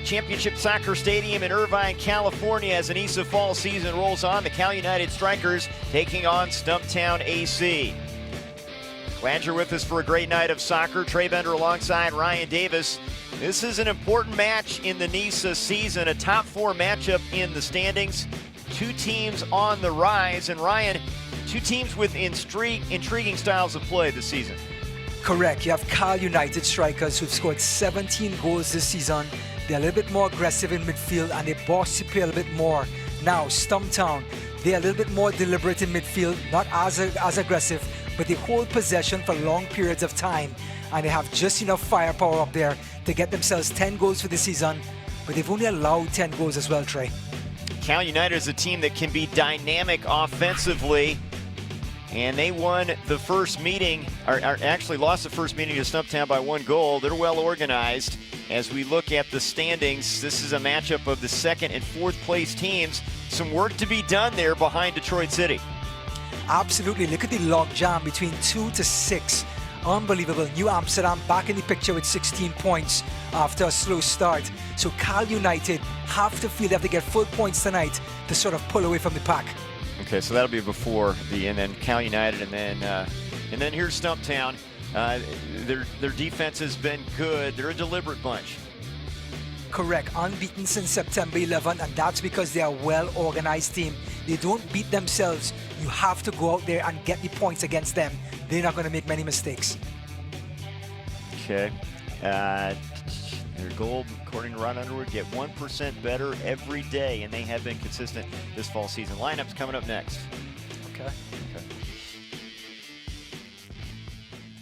Championship Soccer Stadium in Irvine, California, as the NISA fall season rolls on. The Cal United Strikers taking on Stumptown AC. Glad you're with us for a great night of soccer. Trey Bender alongside Ryan Davis. This is an important match in the NISA season, a top four matchup in the standings. Two teams on the rise, and Ryan, two teams with intriguing styles of play this season. Correct. You have Cal United strikers who've scored 17 goals this season. They're a little bit more aggressive in midfield and they boss the play a little bit more. Now, Stumptown, they're a little bit more deliberate in midfield, not as aggressive, but they hold possession for long periods of time. And they have just enough firepower up there to get themselves 10 goals for the season, but they've only allowed 10 goals as well, Trey. Cal United is a team that can be dynamic offensively, and they won the first meeting, or actually lost the first meeting to Stumptown by 1 goal. They're well organized. As we look at the standings, this is a matchup of the second and fourth place teams. Some work to be done there behind Detroit City. Absolutely. Look at the log jam between 2 to 6. Unbelievable. New Amsterdam back in the picture with 16 points after a slow start. So Cal United have to feel they have to get full points tonight to sort of pull away from the pack. Okay, so that'll be before and then Cal United, and then here's Stumptown. Their defense has been good. They're a deliberate bunch. Correct. Unbeaten since September 11, and that's because they are a well-organized team. They don't beat themselves. You have to go out there and get the points against them. They're not going to make many mistakes. Okay. Their goal, according to Ron Underwood, get 1% better every day, and they have been consistent this fall season. Lineup's coming up next. Okay.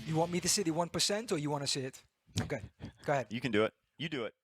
You want me to say the 1% or you want to say it? Okay, go ahead. You can do it. You do it.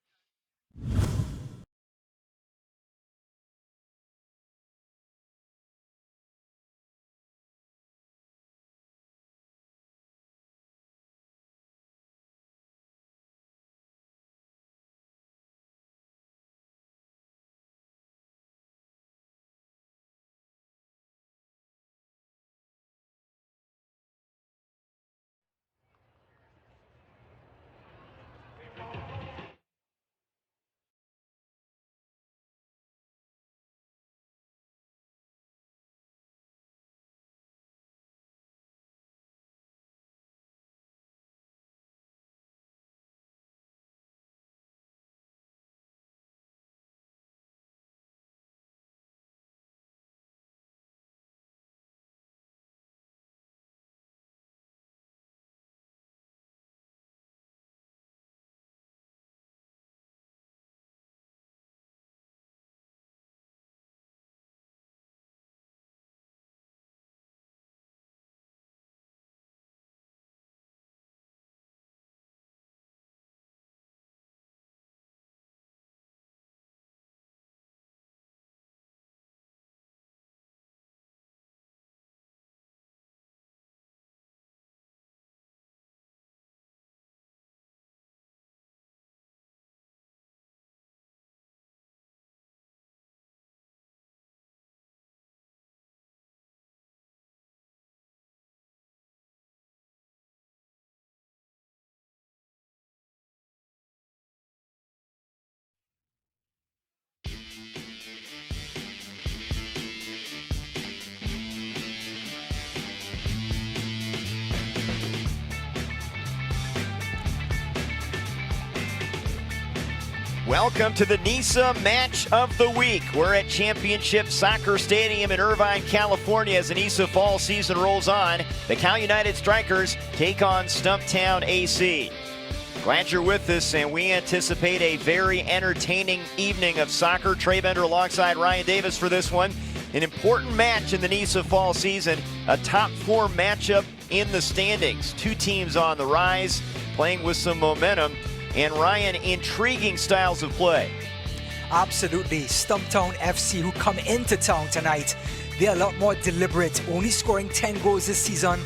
Welcome to the NISA Match of the Week. We're at Championship Soccer Stadium in Irvine, California, as the NISA fall season rolls on. The Cal United Strikers take on Stumptown AC. Glad you're with us, and we anticipate a very entertaining evening of soccer. Trey Bender alongside Ryan Davis for this one. An important match in the NISA fall season, a top four matchup in the standings. Two teams on the rise, playing with some momentum. And Ryan, intriguing styles of play. Absolutely. Stumptown FC, who come into town tonight, they're a lot more deliberate, only scoring 10 goals this season,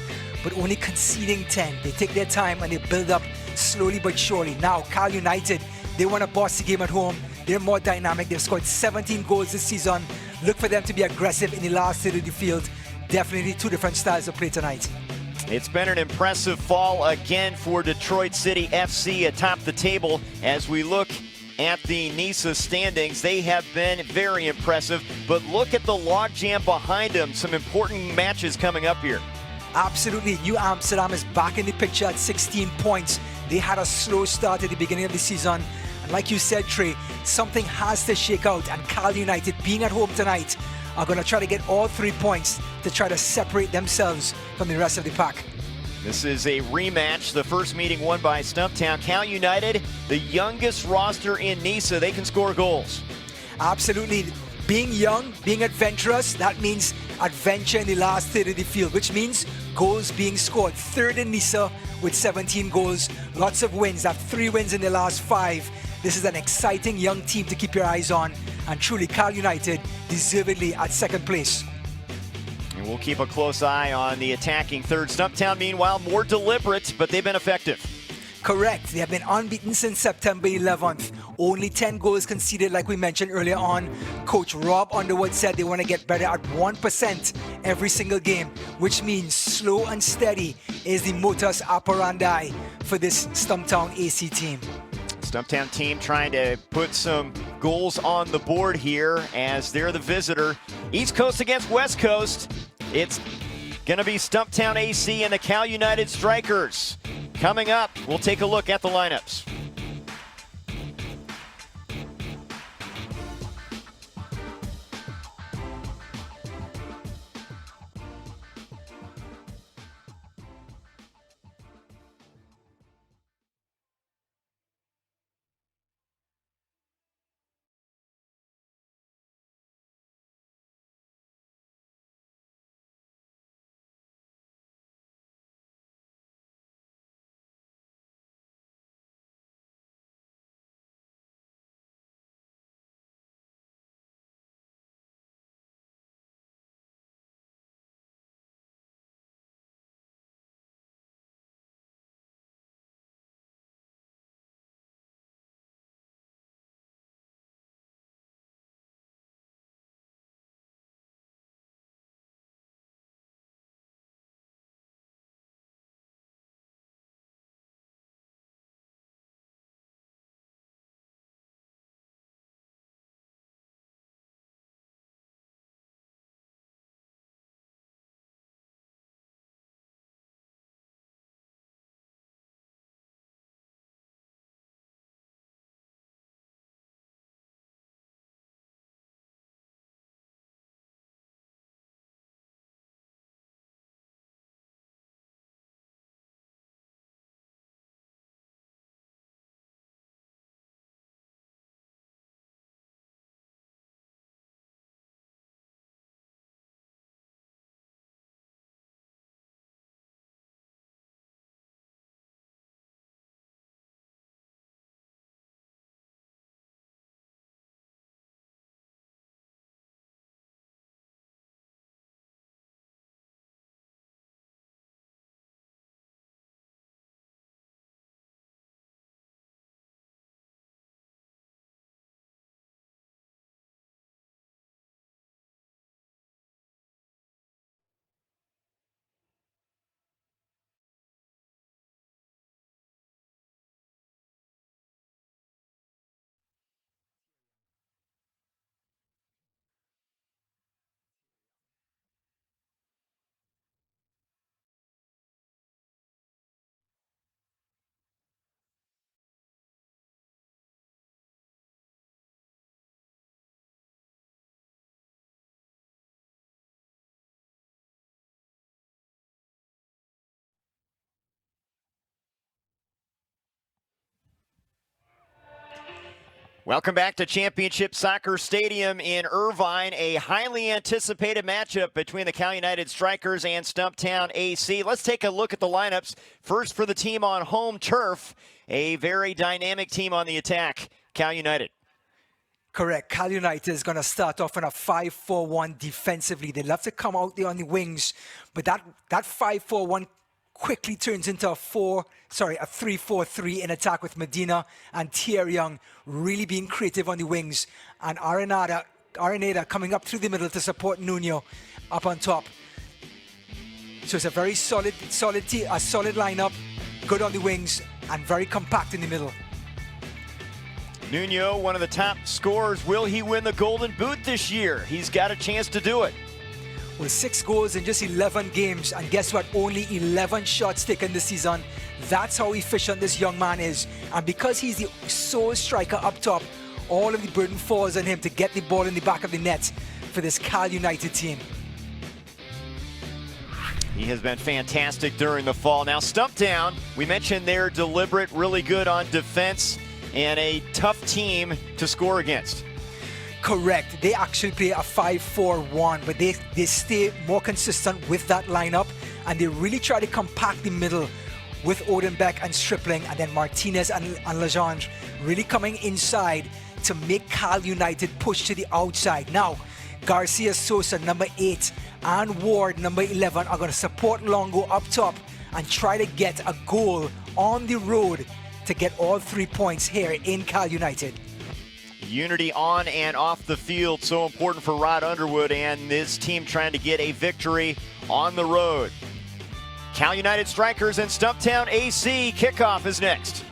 but only conceding 10. They take their time and they build up slowly but surely. Now, Cal United, they want to boss the game at home. They're more dynamic. They've scored 17 goals this season. Look for them to be aggressive in the last third of the field. Definitely two different styles of play tonight. It's been an impressive fall again for Detroit City FC atop the table as we look at the NISA standings. They have been very impressive, but look at the logjam behind them. Some important matches coming up here. Absolutely. New Amsterdam is back in the picture at 16 points. They had a slow start at the beginning of the season. And like you said, Trey, something has to shake out. And Cal United, being at home tonight, are going to try to get all 3 points to try to separate themselves from the rest of the pack. This is a rematch. The first meeting won by Stumptown. Cal United, the youngest roster in NISA. They can score goals. Absolutely. Being young, being adventurous, that means adventure in the last third of the field, which means goals being scored. Third in NISA with 17 goals. Lots of wins. They have 3 wins in the last 5. This is an exciting young team to keep your eyes on. And truly, Cal United deservedly at second place. And we'll keep a close eye on the attacking third. Stumptown, meanwhile, more deliberate, but they've been effective. Correct. They have been unbeaten since September 11th. Only 10 goals conceded, like we mentioned earlier on. Coach Rob Underwood said they want to get better at 1% every single game, which means slow and steady is the modus operandi for this Stumptown AC team. Stumptown team trying to put some goals on the board here as they're the visitor. East Coast against West Coast. It's going to be Stumptown AC and the Cal United Strikers. Coming up, we'll take a look at the lineups. Welcome back to Championship Soccer Stadium in Irvine, a highly anticipated matchup between the Cal United Strikers and Stumptown AC. Let's take a look at the lineups. First for the team on home turf, a very dynamic team on the attack, Cal United. Correct. Cal United is going to start off in a 5-4-1 defensively. They love to come out there on the wings, but that 5-4-1 quickly turns into a 3-4-3 in attack with Medina and Tier Young really being creative on the wings, and Arenada coming up through the middle to support Nuno up on top. So it's a very solid lineup, good on the wings and very compact in the middle. Nuno, one of the top scorers. Will he win the Golden Boot this year? He's got a chance to do it. With 6 goals in just 11 games, and guess what? Only 11 shots taken this season. That's how efficient this young man is. And because he's the sole striker up top, all of the burden falls on him to get the ball in the back of the net for this Cal United team. He has been fantastic during the fall. Now, Stumptown, we mentioned they're deliberate, really good on defense, and a tough team to score against. Correct. They actually play a 5-4-1, but they stay more consistent with that lineup, and they really try to compact the middle with Odenbeck and Stripling, and then Martinez and Legendre really coming inside to make Cal United push to the outside. Now, Garcia Sosa, number 8, and Ward, number 11, are going to support Longo up top and try to get a goal on the road to get all 3 points here in Cal United. Unity on and off the field, so important for Rod Underwood and this team trying to get a victory on the road. Cal United Strikers and Stumptown AC. Kickoff is next.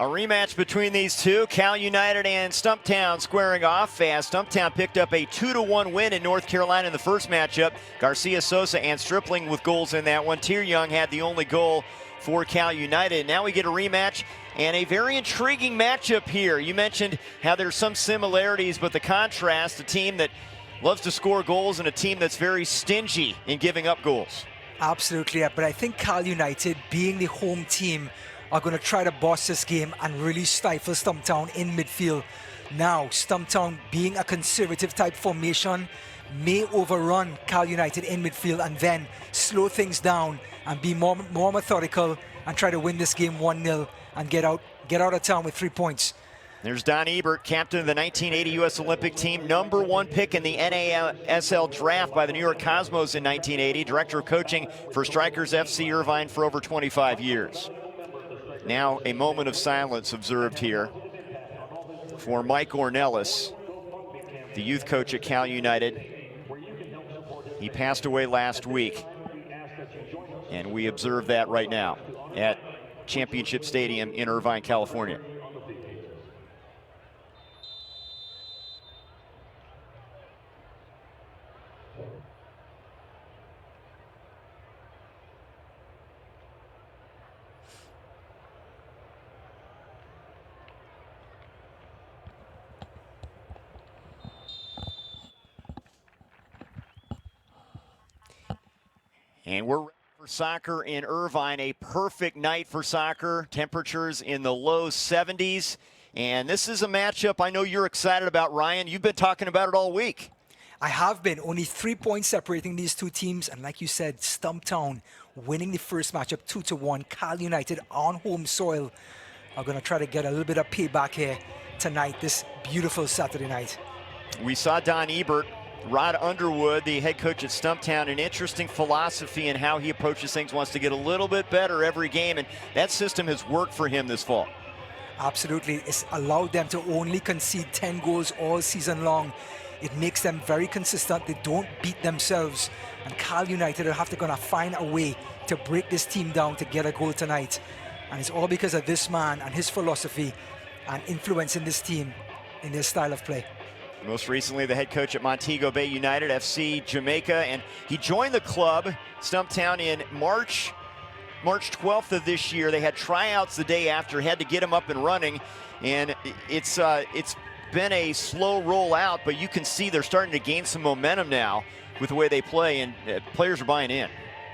A rematch between these two, Cal United and Stumptown squaring off as Stumptown picked up a 2-1 win in North Carolina in the first matchup. Garcia Sosa and Stripling with goals in that one. Tier Young had the only goal for Cal United. Now we get a rematch and a very intriguing matchup here. You mentioned how there's some similarities, but the contrast, a team that loves to score goals and a team that's very stingy in giving up goals. Absolutely, but I think Cal United, being the home team, are going to try to boss this game and really stifle Stumptown in midfield. Now, Stumptown, being a conservative type formation, may overrun Cal United in midfield and then slow things down and be more methodical and try to win this game 1-0 and get out of town with 3 points. There's Don Ebert, captain of the 1980 U.S. Olympic team, #1 pick in the NASL draft by the New York Cosmos in 1980, director of coaching for Strikers FC Irvine for over 25 years. Now a moment of silence observed here for Mike Ornelas, the youth coach at Cal United. He passed away last week, and we observe that right now at Championship Stadium in Irvine, California. And we're ready for soccer in Irvine. A perfect night for soccer. Temperatures in the low 70s. And this is a matchup I know you're excited about, Ryan. You've been talking about it all week. I have been. Only 3 points separating these two teams. And like you said, Stumptown winning the first matchup 2-1. Cal United on home soil are going to try to get a little bit of payback here tonight, this beautiful Saturday night. We saw Don Ebert, Rod Underwood, the head coach at Stumptown, an interesting philosophy in how he approaches things, wants to get a little bit better every game, and that system has worked for him this fall. Absolutely. It's allowed them to only concede 10 goals all season long. It makes them very consistent. They don't beat themselves. And Cal United are going to find a way to break this team down to get a goal tonight. And it's all because of this man and his philosophy and influencing this team in their style of play. Most recently, the head coach at Montego Bay United FC Jamaica, and he joined the club, Stumptown, in March 12th of this year. They had tryouts the day after, had to get him up and running, and it's been a slow rollout, but you can see they're starting to gain some momentum now with the way they play, and players are buying in.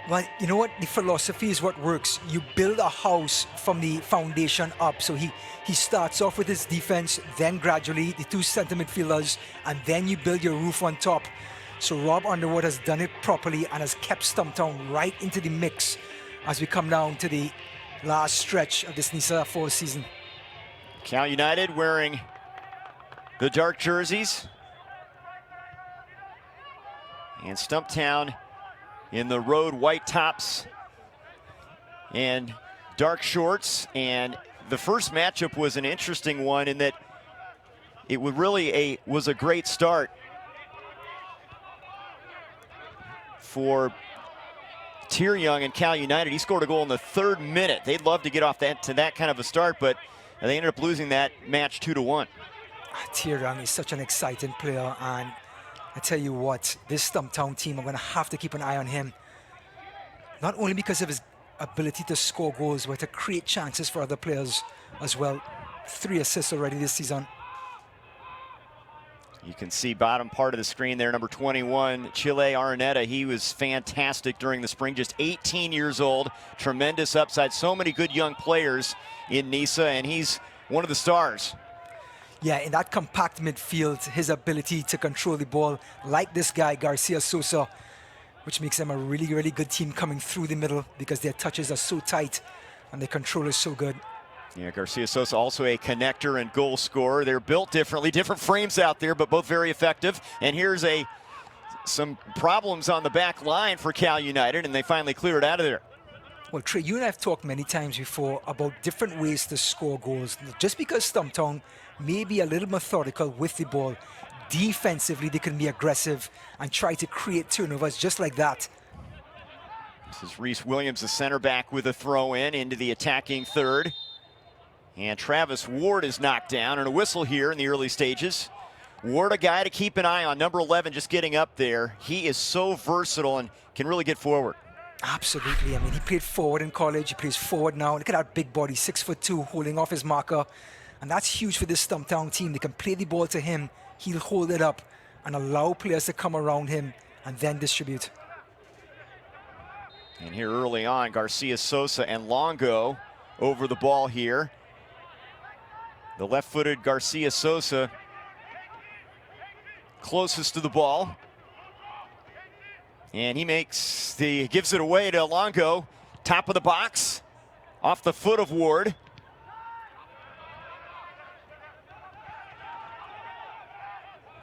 Well, you know what? The philosophy is what works. You build a house from the foundation up. So he starts off with his defense, then gradually the two center midfielders, and then you build your roof on top. So Rob Underwood has done it properly and has kept Stumptown right into the mix as we come down to the last stretch of this NISA fall season. Cal United wearing the dark jerseys, and Stumptown in the road white tops and dark shorts. And the first matchup was an interesting one in that it was a great start for Tier Young and Cal United. He scored a goal in the 3rd minute. They'd love to get off to that kind of a start, but they ended up losing that match 2-1. Tier Young is such an exciting player, and I tell you what, this Stumptown team, I'm going to have to keep an eye on him. Not only because of his ability to score goals, but to create chances for other players as well. 3 assists already this season. You can see bottom part of the screen there, number 21, Chile Araneta. He was fantastic during the spring, just 18 years old, tremendous upside. So many good young players in NISA, and he's one of the stars. Yeah, in that compact midfield, his ability to control the ball, like this guy, Garcia Sosa, which makes them a really, really good team coming through the middle because their touches are so tight and their control is so good. Yeah, Garcia Sosa also a connector and goal scorer. They're built differently, different frames out there, but both very effective. And here's some problems on the back line for Cal United, and they finally cleared it out of there. Well, Trey, you and I have talked many times before about different ways to score goals. Just because Stumptown may be a little methodical with the ball, defensively they can be aggressive and try to create turnovers just like that. This is Reese Williams, the center back, with a throw in into the attacking third. And Travis Ward is knocked down, and a whistle here in the early stages. Ward, a guy to keep an eye on, number 11, just getting up there. He is so versatile and can really get forward. Absolutely. I mean, he played forward in college. He plays forward now. Look at that big body, 6'2", holding off his marker. And that's huge for this Stumptown team. They can play the ball to him. He'll hold it up and allow players to come around him and then distribute. And here early on, Garcia Sosa and Longo over the ball here. The left-footed Garcia Sosa closest to the ball. And he gives it away to Longo. Top of the box, off the foot of Ward.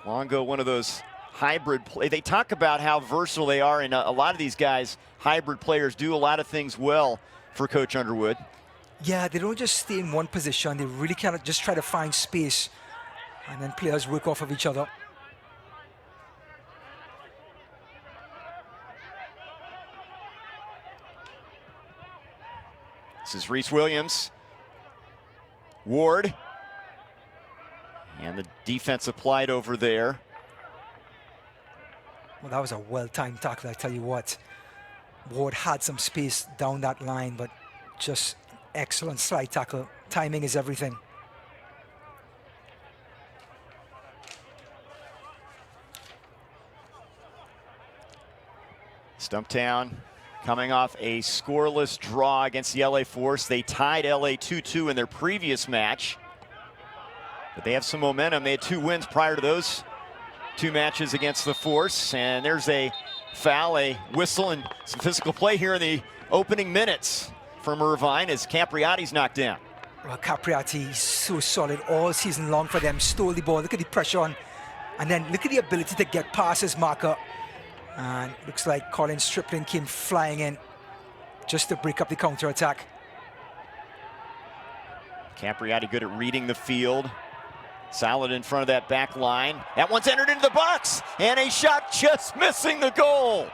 Longo, one of those hybrid play. They talk about how versatile they are, and a lot of these guys, hybrid players, do a lot of things well for Coach Underwood. Yeah, they don't just stay in one position. They really kind of just try to find space, and then players work off of each other. This is Reese Williams. Ward. And the defense applied over there. Well, that was a well-timed tackle, I tell you what. Ward had some space down that line, but just excellent slide tackle. Timing is everything. Stumptown coming off a scoreless draw against the LA Force. They tied LA 2-2 in their previous match. But they have some momentum. They had 2 wins prior to those 2 matches against the Force. And there's a foul, a whistle, and some physical play here in the opening minutes from Irvine as Capriati's knocked down. Well, Capriati is so solid all season long for them. Stole the ball. Look at the pressure on. And then look at the ability to get past his marker. And looks like Colin Stripling came flying in just to break up the counter-attack. Capriati good at reading the field. Solid in front of that back line. That one's entered into the box, and a shot just missing the goal.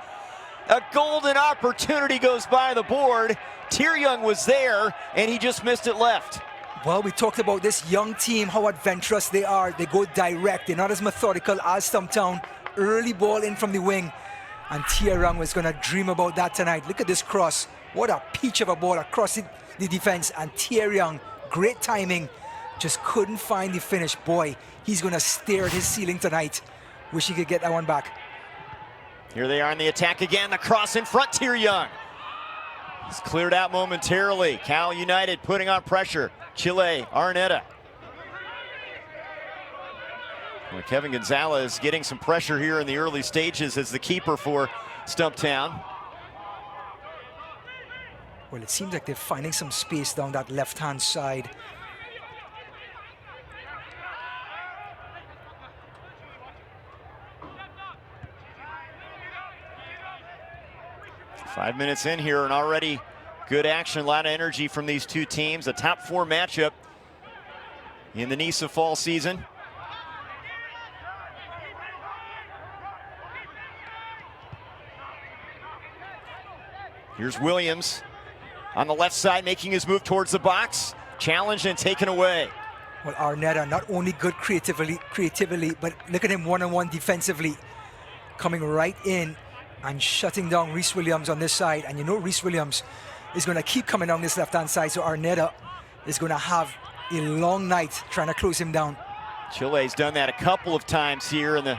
A golden opportunity goes by the board. Young was there, and he just missed it left. Well, we talked about this young team, how adventurous they are. They go direct. They're not as methodical as Stumptown. Early ball in from the wing. And Young was going to dream about that tonight. Look at this cross. What a peach of a ball across the defense. And Young, great timing. Just couldn't find the finish. Boy, he's going to stare at his ceiling tonight. Wish he could get that one back. Here they are in the attack again. The cross in front, Young. It's cleared out momentarily. Cal United putting on pressure. Chile, Arnetta. Well, Kevin Gonzalez getting some pressure here in the early stages as the keeper for Stumptown. Well, it seems like they're finding some space down that left-hand side. Five minutes in here and already good action, a lot of energy from these 2 teams. A top 4 matchup in the NISA fall season. Here's Williams on the left side making his move towards the box. Challenged and taken away. Well, Arnetta not only good creatively, but look at him one-on-one defensively. Coming right in and shutting down Reese Williams on this side. And you know Reese Williams is going to keep coming down this left-hand side, so Arnetta is going to have a long night trying to close him down. Chile's done that a couple of times here in the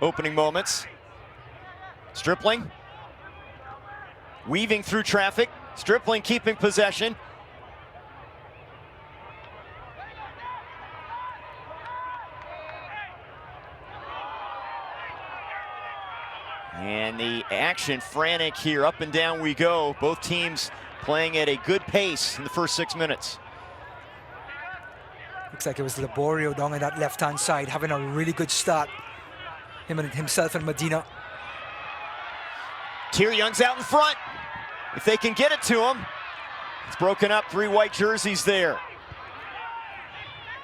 opening moments. Stripling weaving through traffic. Stripling keeping possession. And the action frantic here. Up and down we go. Both teams playing at a good pace in the first 6 minutes. Looks like it was Laborio down on that left-hand side, having a really good start. Himself and Medina. Young's out in front. If they can get it to him. It's broken up, 3 white jerseys there.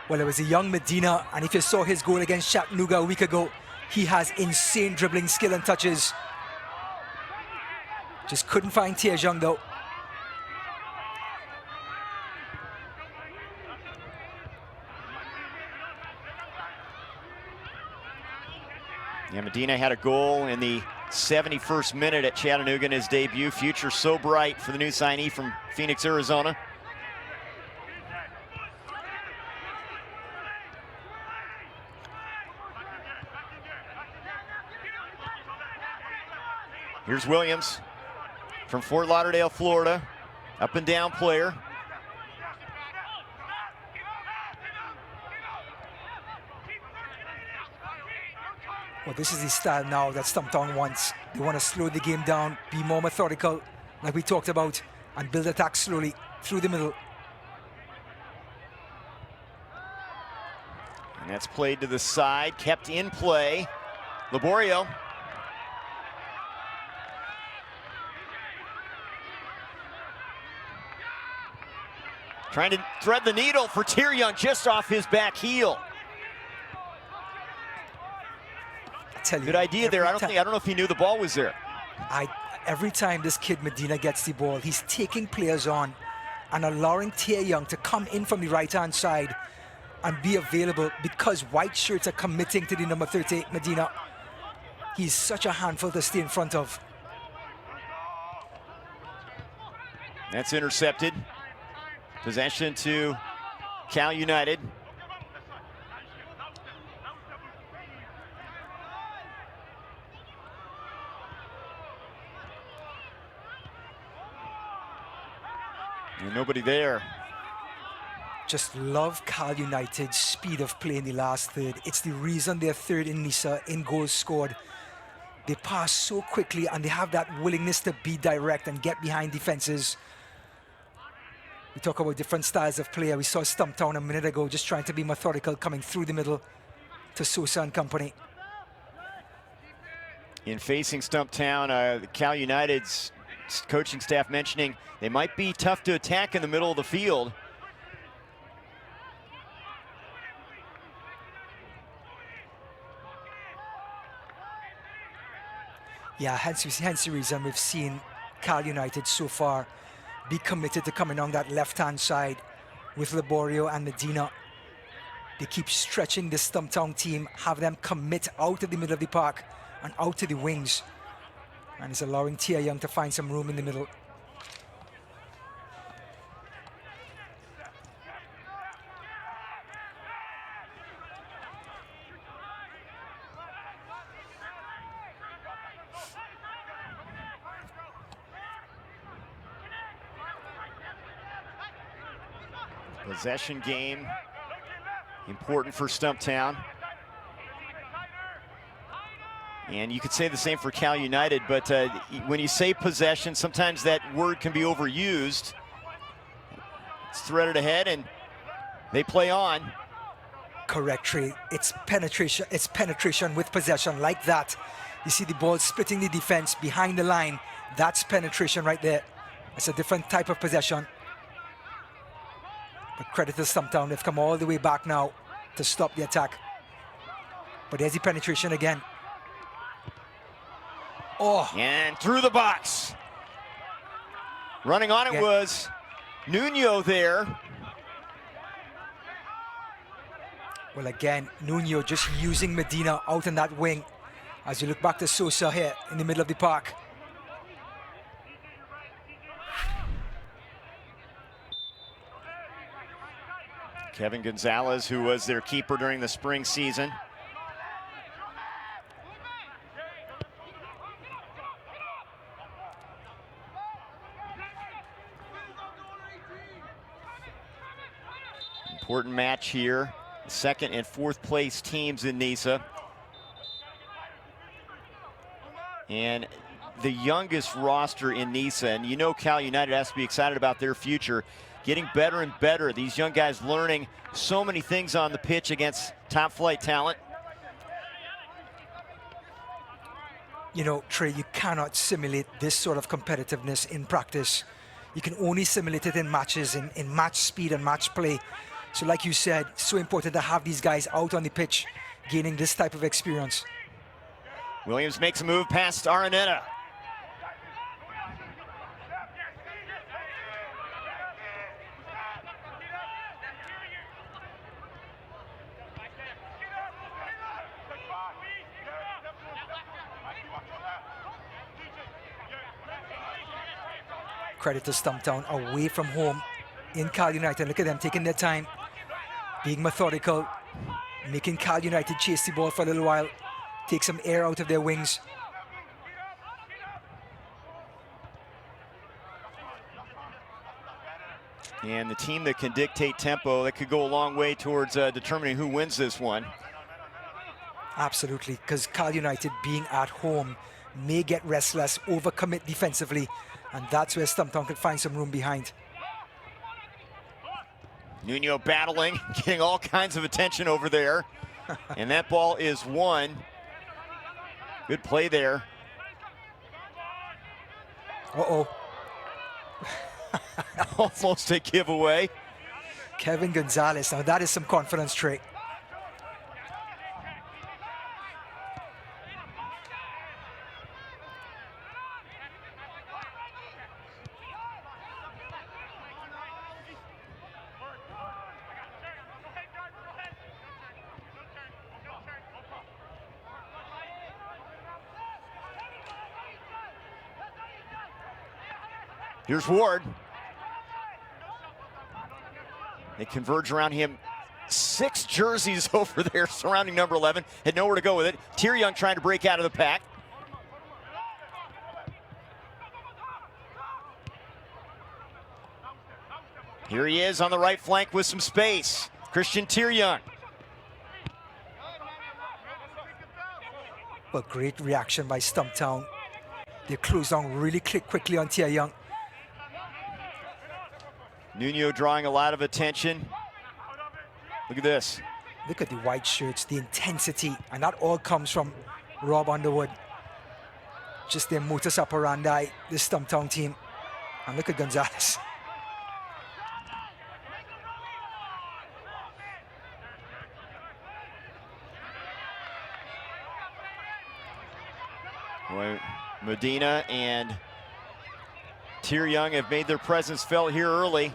Well, it was a young Medina, and if you saw his goal against Chattanooga a week ago, he has insane dribbling skill and touches. Just couldn't find Young though. Yeah, Medina had a goal in the 71st minute at Chattanooga in his debut. Future so bright for the new signee from Phoenix, Arizona. Here's Williams from Fort Lauderdale, Florida. Up and down player. Well, this is the style now that Stumptown wants. They want to slow the game down, be more methodical, like we talked about, and build attack slowly through the middle. And that's played to the side, kept in play. Laborio. Trying to thread the needle for Young, just off his back heel. Good idea there. I don't know if he knew the ball was there. Every time this kid Medina gets the ball, he's taking players on and allowing Young to come in from the right-hand side and be available because white shirts are committing to the number 38 Medina. He's such a handful to stay in front of. That's intercepted. Possession to Cal United. And nobody there. Just love Cal United's speed of play in the last third. It's the reason they're third in NISA in goals scored. They pass so quickly and they have that willingness to be direct and get behind defenses. We talk about different styles of play. We saw Stumptown a minute ago just trying to be methodical, coming through the middle to Sosa and company. In facing Stumptown, Cal United's coaching staff mentioning they might be tough to attack in the middle of the field. Yeah, hence the reason we've seen Cal United so far be committed to coming on that left-hand side with Laborio and Medina. They keep stretching this Stumptown team, have them commit out of the middle of the park and out to the wings. And it's allowing Tia Young to find some room in the middle. Possession game, important for Stumptown. And you could say the same for Cal United, but when you say possession, sometimes that word can be overused. It's threaded ahead and they play on. Correct, Trey. It's penetration with possession like that. You see the ball splitting the defense behind the line. That's penetration right there. It's a different type of possession. But credit to Stumptown, they've come all the way back now to stop the attack. But there's the penetration again. Oh. And through the box. Running on it was Nuno there. Well, again, Nuno just using Medina out in that wing. As you look back to Sosa here in the middle of the park. Kevin Gonzalez, who was their keeper during the spring season. Important match here. Second and fourth place teams in NISA. And the youngest roster in NISA, and you know Cal United has to be excited about their future. Getting better and better. These young guys learning so many things on the pitch against top flight talent. You know, Trey, you cannot simulate this sort of competitiveness in practice. You can only simulate it in matches, in match speed and match play. So like you said, so important to have these guys out on the pitch, gaining this type of experience. Williams makes a move past Araneta. Credit to Stumptown, away from home in Cal United. Look at them taking their time, being methodical, making Cal United chase the ball for a little while, take some air out of their wings. And the team that can dictate tempo, that could go a long way towards determining who wins this one. Absolutely, because Cal United being at home may get restless, overcommit defensively, and that's where Stumptown could find some room behind. Nuno battling, getting all kinds of attention over there. And that ball is won. Good play there. Uh-oh. Almost a giveaway. Kevin Gonzalez, now that is some confidence trait. Here's Ward. They converge around him. 6 jerseys over there surrounding number 11. Had nowhere to go with it. Tia Young trying to break out of the pack. Here he is on the right flank with some space. Christian Tieryoung. Well, great reaction by Stumptown. They closed down really quickly on Tieryoung. Nuno drawing a lot of attention. Look at this. Look at the white shirts, the intensity, and that all comes from Rob Underwood. Just their modus operandi, this Stumptown team. And look at Gonzalez. Boy, Medina and Tieryoung have made their presence felt here early.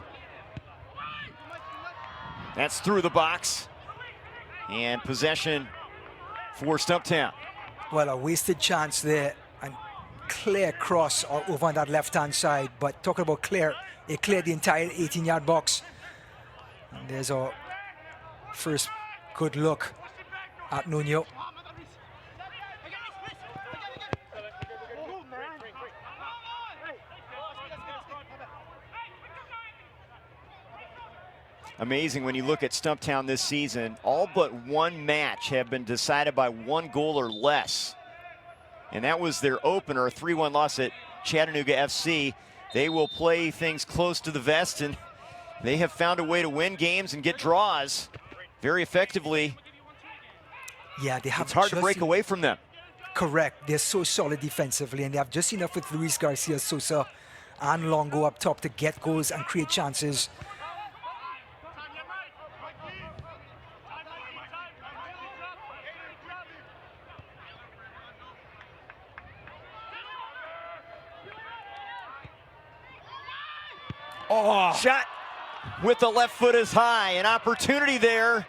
That's through the box. And possession for Stumptown. Well, a wasted chance there. And clear cross over on that left-hand side. But talking about clear, it cleared the entire 18-yard box. And there's our first good look at Nuno. Amazing when you look at Stumptown this season, all but one match have been decided by one goal or less. And that was their opener, a 3-1 loss at Chattanooga FC. They will play things close to the vest, and they have found a way to win games and get draws very effectively. Yeah, they have. It's hard to break away from them. Correct. They're so solid defensively, and they have just enough with Luis Garcia Sosa and Longo up top to get goals and create chances. Oh, shot with the left foot is high. An opportunity there.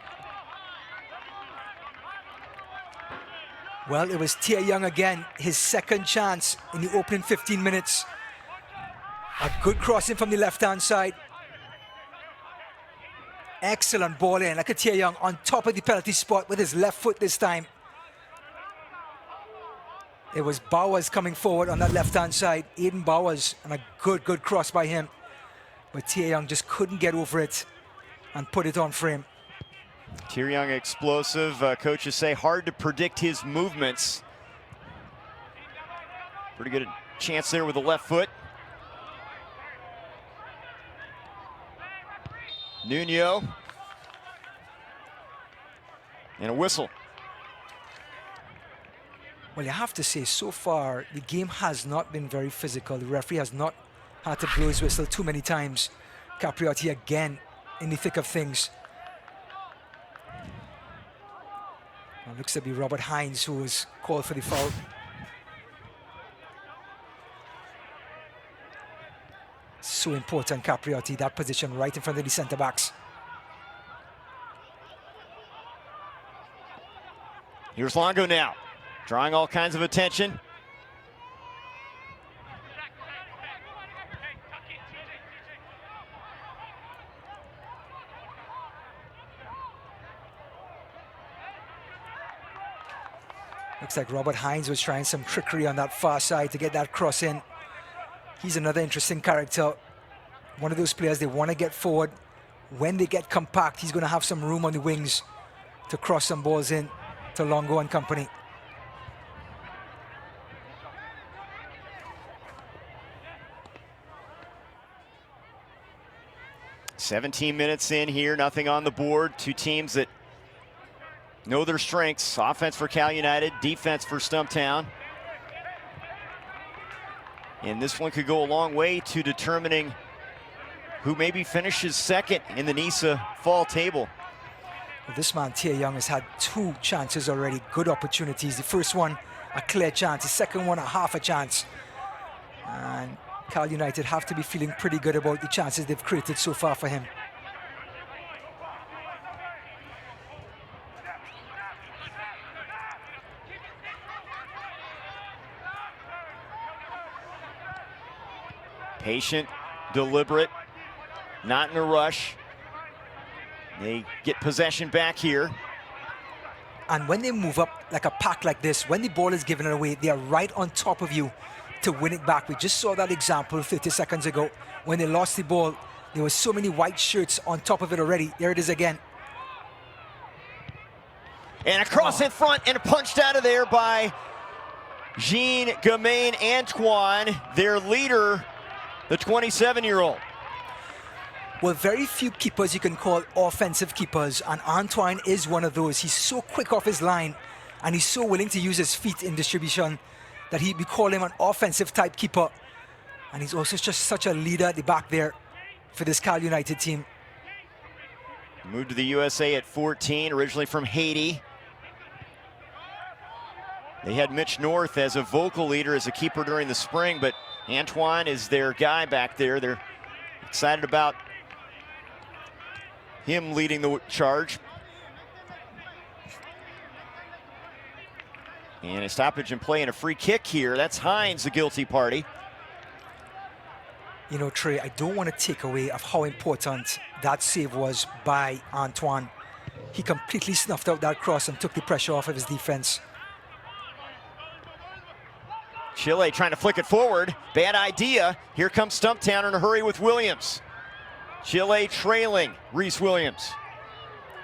Well, it was Tieryoung again, his second chance in the opening 15 minutes. A good crossing from the left-hand side. Excellent ball in. Look at Tieryoung on top of the penalty spot with his left foot this time. It was Bowers coming forward on that left-hand side. Aiden Bowers, and a good cross by him. But Tieryoung just couldn't get over it and put it on frame. Tieryoung explosive. Coaches say hard to predict his movements. Pretty good chance there with the left foot. Nuno. And a whistle. Well, you have to say, so far, the game has not been very physical. The referee has not had to blow his whistle too many times. Capriotti again in the thick of things. It looks to be Robert Hines who was called for the foul. So important, Capriotti, that position right in front of the center backs. Here's Longo now, drawing all kinds of attention. Looks like Robert Hines was trying some trickery on that far side to get that cross in. He's another interesting character. One of those players they want to get forward. When they get compact, he's going to have some room on the wings to cross some balls in to Longo and company. "17 minutes in here, nothing on the board. Two teams that know their strengths. Offense for Cal United, defense for Stumptown. And this one could go a long way to determining who maybe finishes second in the NISA fall table. Well, this man, Tieryoung, has had two chances already, good opportunities. The first one, a clear chance. The second one, a half a chance. And Cal United have to be feeling pretty good about the chances they've created so far for him. Patient, deliberate, not in a rush. They get possession back here. And when they move up like a pack like this, when the ball is given away, they are right on top of you to win it back. We just saw that example 30 seconds ago. When they lost the ball, There were so many white shirts on top of it already. There it is again. And across in front and punched out of there by Jean-Gamain Antoine, their leader, the 27-year-old. Well, very few keepers you can call offensive keepers, and Antoine is one of those. He's so quick off his line, and he's so willing to use his feet in distribution that we call him an offensive type keeper. And he's also just such a leader at the back there for this Cal United team. Moved to the USA at 14, originally from Haiti. They had Mitch North as a vocal leader, as a keeper during the spring, but Antoine is their guy back there. They're excited about him leading the charge. And a stoppage in play and a free kick here. That's Hines, the guilty party. You know, Trey, I don't want to take away of how important that save was by Antoine. He completely snuffed out that cross and took the pressure off of his defense. Chile trying to flick it forward. Bad idea. Here comes Stumptown in a hurry with Williams. Chile trailing Reese Williams.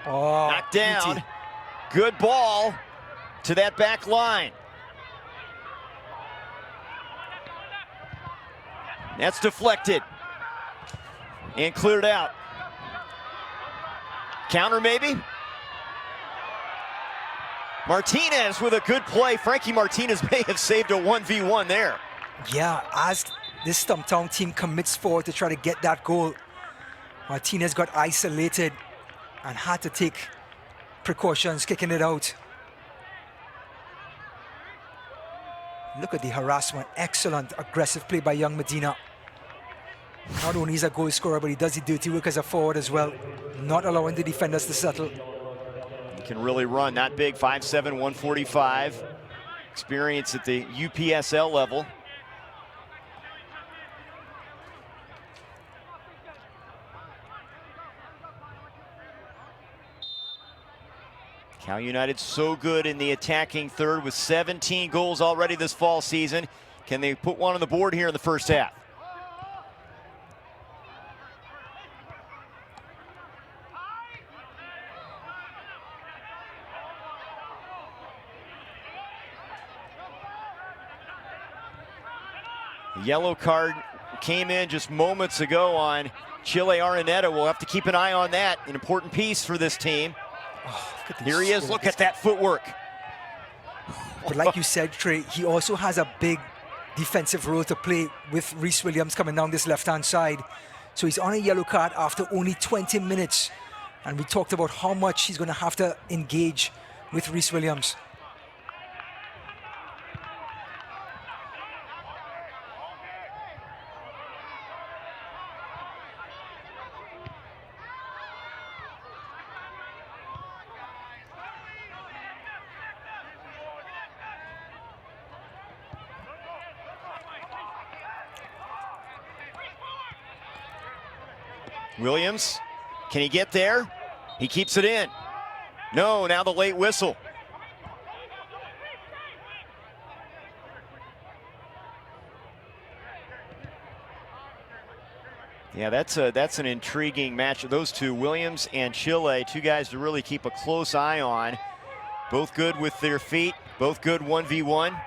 Oh, knocked down. beauty. Good ball to that back line. That's deflected and cleared out. Counter maybe. Martinez with a good play. Frankie Martinez may have saved a 1v1 there. Yeah, as this Stumptown team commits forward to try to get that goal, Martinez got isolated and had to take precautions kicking it out. Look at the harassment. Excellent aggressive play by young Medina. Not only is a goal scorer, but he does the dirty work as a forward as well, not allowing the defenders to settle. He can really run, not big, 5'7", 145. Experience at the UPSL level. Cal United so good in the attacking third with 17 goals already this fall season. Can they put one on the board here in the first half? The yellow card came in just moments ago on Chile Araneta. We'll have to keep an eye on that. An important piece for this team. Oh, Here he is. Look at that footwork. But like you said, Trey, he also has a big defensive role to play with Reese Williams coming down this left-hand side. So he's on a yellow card after only 20 minutes. And we talked about how much he's going to have to engage with Reese Williams. Williams, can he get there? He keeps it in. No, now the late whistle. Yeah, that's an intriguing match. Those two, Williams and Chile, two guys to really keep a close eye on. Both good with their feet, both good 1v1.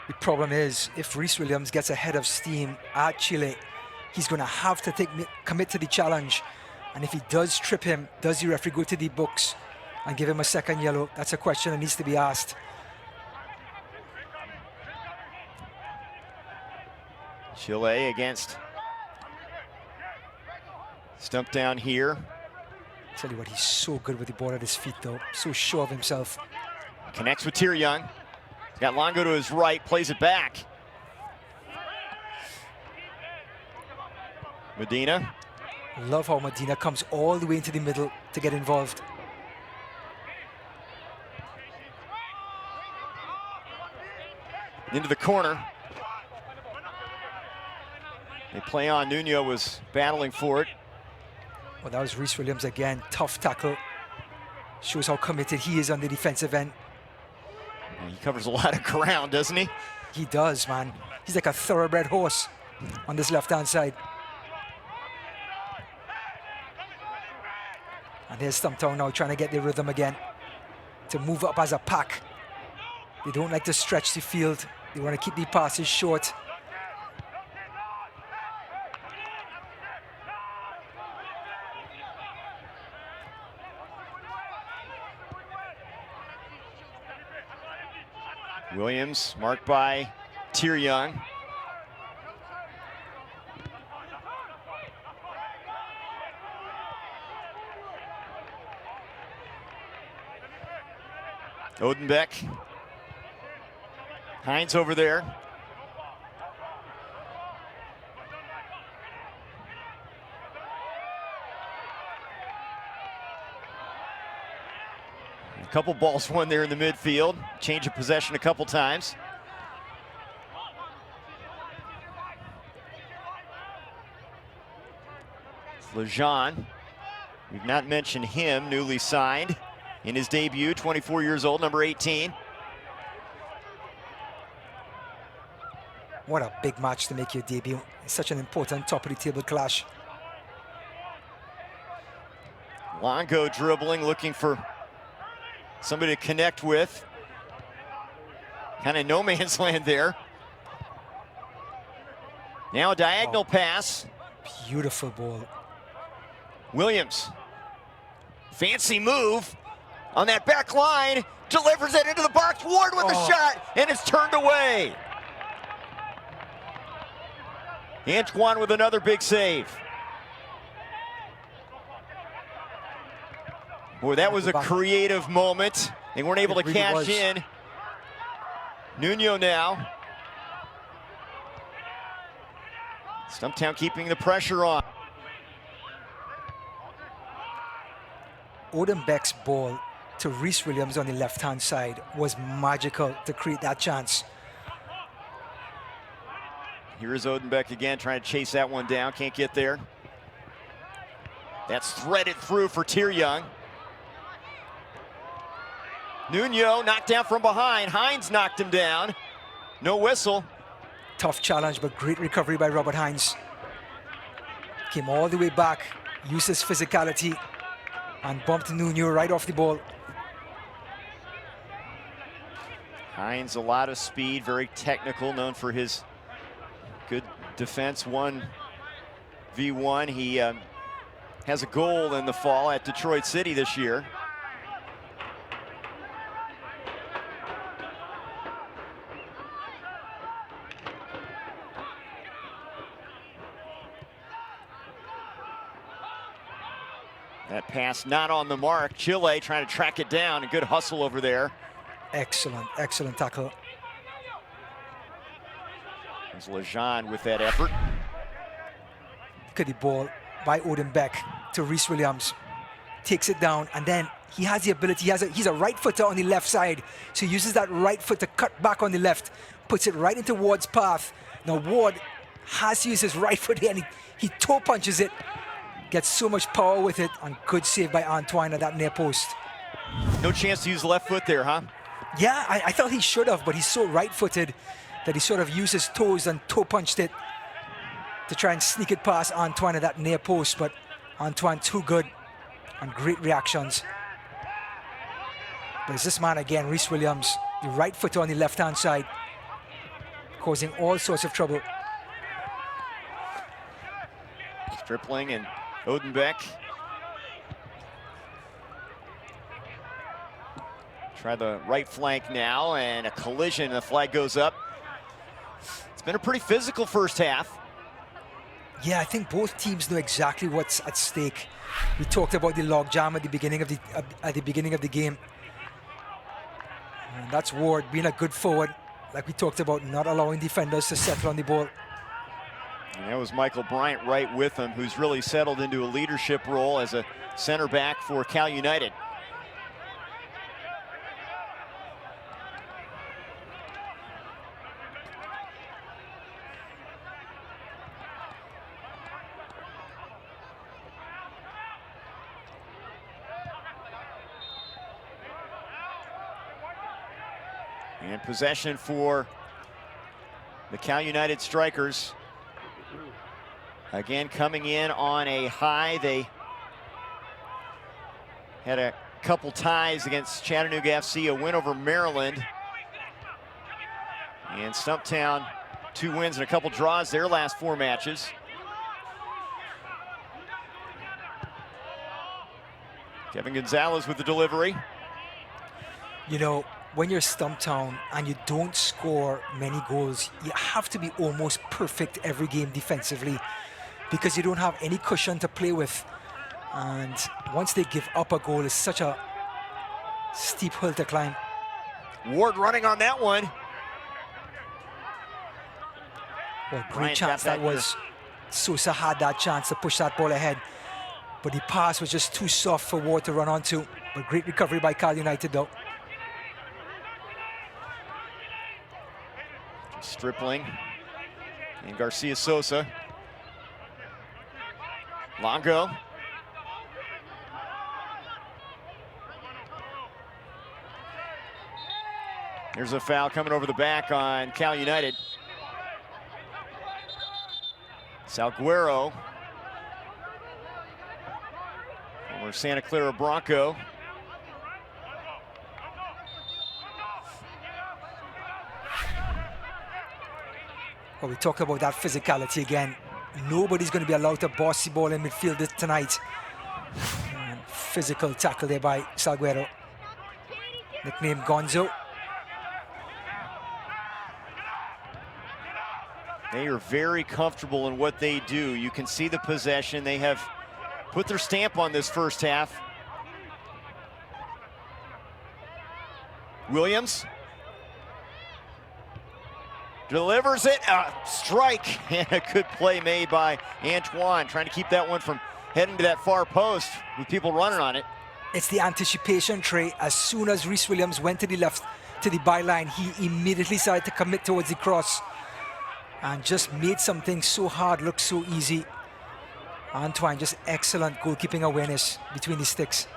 The problem is, if Reese Williams gets ahead of steam at Chile, he's going to have to commit to the challenge. And if he does trip him, does the referee go to the books and give him a second yellow? That's a question that needs to be asked. Chile against Stumptown here. Tell you what, he's so good with the ball at his feet, though. So sure of himself. Connects with Young. He's got Longo to his right, plays it back. Medina. Love how Medina comes all the way into the middle to get involved. Into the corner. They play on. Nuno was battling for it. Well, that was Reese Williams again. Tough tackle. Shows how committed he is on the defensive end. And he covers a lot of ground, doesn't he? He does, man. He's like a thoroughbred horse on this left-hand side. And here's Stumptown now trying to get their rhythm again, to move up as a pack. They don't like to stretch the field. They want to keep the passes short. Williams marked by Young. Odenbeck. Hines over there. A couple balls won there in the midfield. Change of possession a couple times. Lejean. We've not mentioned him, newly signed in his debut, 24 years old, number 18. What a big match to make your debut. It's such an important top of the table clash. Longo dribbling, looking for somebody to connect with. Kind of no man's land there. Now a diagonal pass. Beautiful ball. Williams. Fancy move on that back line. Delivers it into the box. Ward with the shot, and it's turned away. Antoine with another big save. Boy, that was a creative moment. They weren't able to cash in. Nuno now. Stumptown keeping the pressure on. Odenbeck's ball to Rhys Williams on the left-hand side was magical to create that chance. Here is Odenbeck again, trying to chase that one down. Can't get there. That's threaded through for Young. Nuno knocked down from behind. Hines knocked him down. No whistle. Tough challenge, but great recovery by Robert Hines. Came all the way back, used his physicality, and bumped Nuno right off the ball. Hines, a lot of speed, very technical, known for his good defense, 1v1. He has a goal in the fall at Detroit City this year. That pass not on the mark. Chile trying to track it down. A good hustle over there. Excellent, excellent tackle. There's Lejean with that effort. Look at the ball by Odenbeck to Rhys Williams. Takes it down, and then he has the ability. He's a right footer on the left side, so he uses that right foot to cut back on the left, puts it right into Ward's path. Now Ward has to use his right foot here, and he toe punches it. Gets so much power with it, and good save by Antoine at that near post. No chance to use left foot there, huh? Yeah, I thought he should have, but he's so right-footed that he sort of used his toes and toe punched it to try and sneak it past Antoine at that near post, but Antoine too good and great reactions. But it's this man again, Rhys Williams, the right footer on the left-hand side, causing all sorts of trouble. Stripling and Odenbeck. Try the right flank now, and a collision, the flag goes up. It's been a pretty physical first half. Yeah, I think both teams know exactly what's at stake. We talked about the logjam at the beginning of the game. And that's Ward being a good forward, like we talked about, not allowing defenders to settle on the ball. And that was Michael Bryant right with him, who's really settled into a leadership role as a center back for Cal United. And possession for the Cal United Strikers. Again, coming in on a high. They had a couple ties against Chattanooga FC, a win over Maryland. And Stumptown, 2 wins and a couple draws their last 4 matches. Kevin Gonzalez with the delivery. You know, when you're Stumptown and you don't score many goals, you have to be almost perfect every game defensively because you don't have any cushion to play with. And once they give up a goal, it's such a steep hill to climb. Ward running on that one. Well, great chance that was. Sosa had that chance to push that ball ahead, but the pass was just too soft for Ward to run onto. But great recovery by Cal United though. Stripling and Garcia Sosa. Longo. There's a foul coming over the back on Cal United. Salguero, former Santa Clara Bronco. Well, we talked about that physicality again. Nobody's going to be allowed to boss the ball in midfield tonight. And physical tackle there by Salguero. Nicknamed Gonzo. They are very comfortable in what they do. You can see the possession. They have put their stamp on this first half. Williams delivers it, strike, and a good play made by Antoine, trying to keep that one from heading to that far post with people running on it. It's the anticipation, Trey. As soon as Rhys Williams went to the left, to the byline, he immediately started to commit towards the cross and just made something so hard look so easy. Antoine, just excellent goalkeeping awareness between the sticks.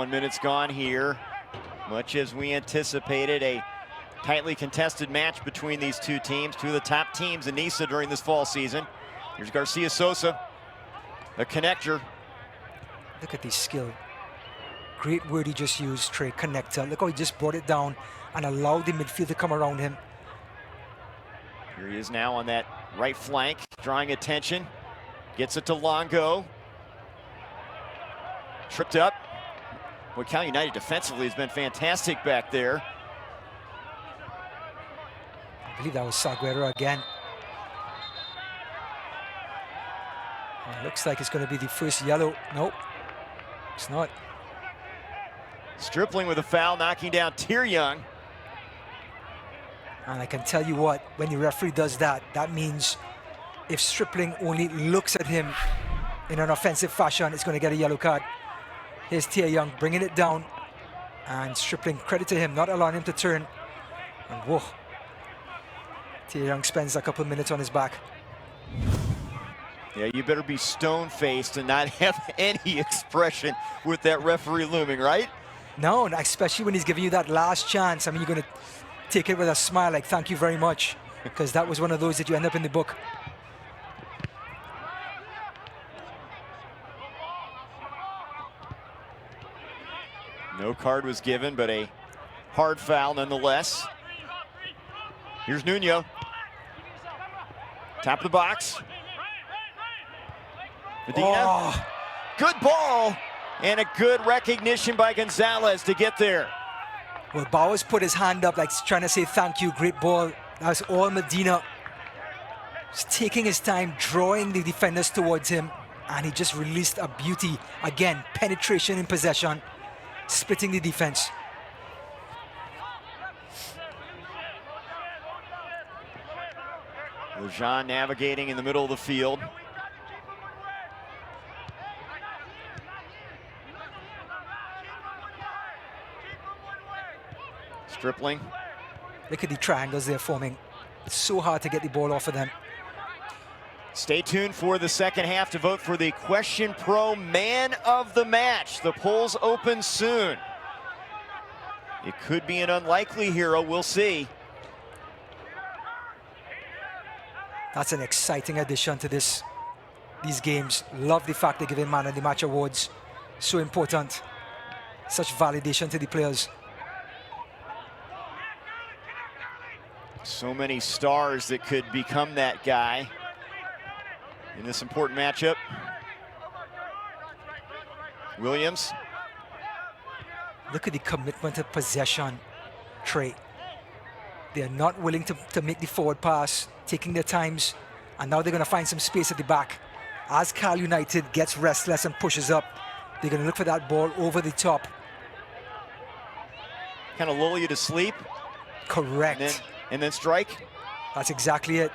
Minutes gone here. Much as we anticipated, a tightly contested match between these two teams, two of the top teams in NISA during this fall season. Here's Garcia Sosa, a connector. Look at the skill. Great word he just used, Trey, connector. Look how he just brought it down and allowed the midfield to come around him. Here he is now on that right flank, drawing attention. Gets it to Longo. Tripped up. Well, Cal United defensively has been fantastic back there. I believe that was Salguero again. It looks like it's going to be the first yellow. Nope, it's not. Stripling with a foul, knocking down Young. And I can tell you what, when the referee does that, that means if Stripling only looks at him in an offensive fashion, it's going to get a yellow card. Here's Young bringing it down, and Stripling, credit to him, not allowing him to turn. And whoa, Young spends a couple of minutes on his back. Yeah, you better be stone-faced and not have any expression with that referee looming, right? No, especially when he's giving you that last chance. I mean, you're going to take it with a smile, like, thank you very much, because that was one of those that you end up in the book. No card was given, but a hard foul nonetheless. Here's Nuno. Top of the box. Medina. Oh. Good ball, and a good recognition by Gonzalez to get there. Well, Bowers put his hand up like trying to say thank you, great ball. That was all Medina. Just taking his time, drawing the defenders towards him, and he just released a beauty. Again, penetration in possession, splitting the defense. Lejean navigating in the middle of the field. Stripling. Look at the triangles they're forming. It's so hard to get the ball off of them. Stay tuned for the second half to vote for the Question Pro Man of the Match. The polls open soon. It could be an unlikely hero, we'll see. That's an exciting addition to these games. Love the fact they're giving Man of the Match awards. So important. Such validation to the players. So many stars that could become that guy in this important matchup. Williams. Look at the commitment to possession trait. They're not willing to make the forward pass, taking their times, and now they're going to find some space at the back. As Cal United gets restless and pushes up, they're going to look for that ball over the top. Kind of lull you to sleep. Correct. And then strike. That's exactly it.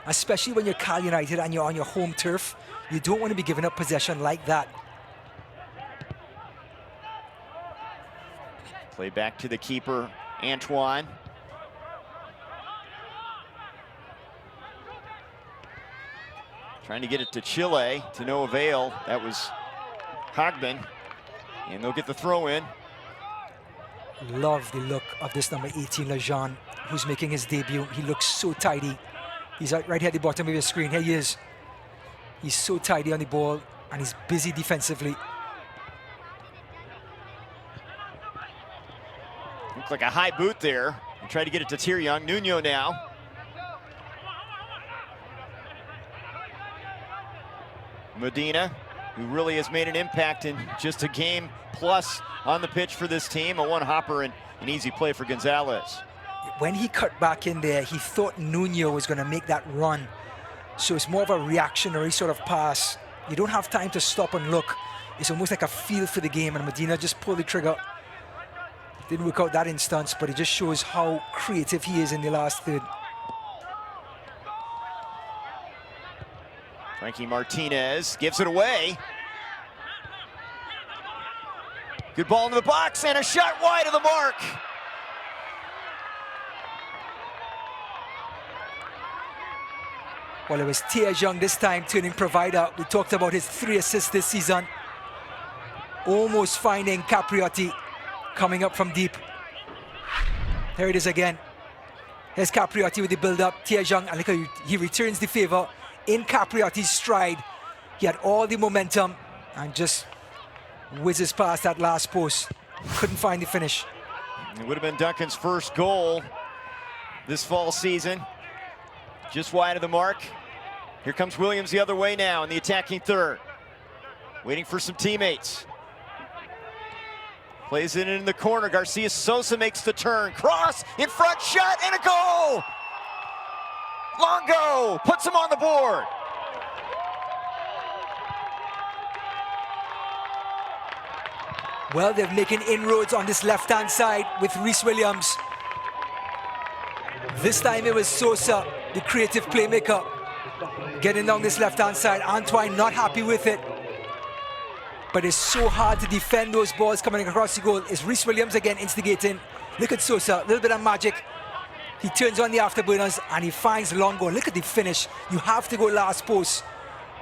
Especially when you're Cal United and you're on your home turf, you don't want to be giving up possession like that. Play back to the keeper, Antoine. Trying to get it to Chile, to no avail. That was Hogman, and they'll get the throw in. Love the look of this number 18, Lejean, who's making his debut. He looks so tidy. He's right here at the bottom of your screen. Here he is. He's so tidy on the ball, and he's busy defensively. Looks like a high boot there. And try to get it to Tyrion. Nuno now. Medina, who really has made an impact in just a game plus on the pitch for this team. A one-hopper and an easy play for Gonzalez. When he cut back in there, he thought Nuno was going to make that run. So it's more of a reactionary sort of pass. You don't have time to stop and look. It's almost like a feel for the game, and Medina just pulled the trigger. Didn't work out that instance, but it just shows how creative he is in the last third. Frankie Martinez gives it away. Good ball into the box and a shot wide of the mark. Well, it was Tiajong this time turning provider. We talked about his 3 assists this season. Almost finding Capriotti coming up from deep. There it is again. Here's Capriotti with the build-up. Tiajong, and look how he returns the favor in Capriotti's stride. He had all the momentum and just whizzes past that last post. Couldn't find the finish. It would have been Duncan's first goal this fall season. Just wide of the mark. Here comes Williams the other way now in the attacking third. Waiting for some teammates. Plays it in the corner. Garcia Sosa makes the turn. Cross, in front, shot, and a goal! Longo puts him on the board. Well, they're making inroads on this left-hand side with Rhys Williams. This time it was Sosa, the creative playmaker, getting down this left-hand side. Antoine not happy with it. But it's so hard to defend those balls coming across the goal. It's Rhys Williams again instigating. Look at Sosa, a little bit of magic. He turns on the afterburners and he finds Longo. Look at the finish. You have to go last post.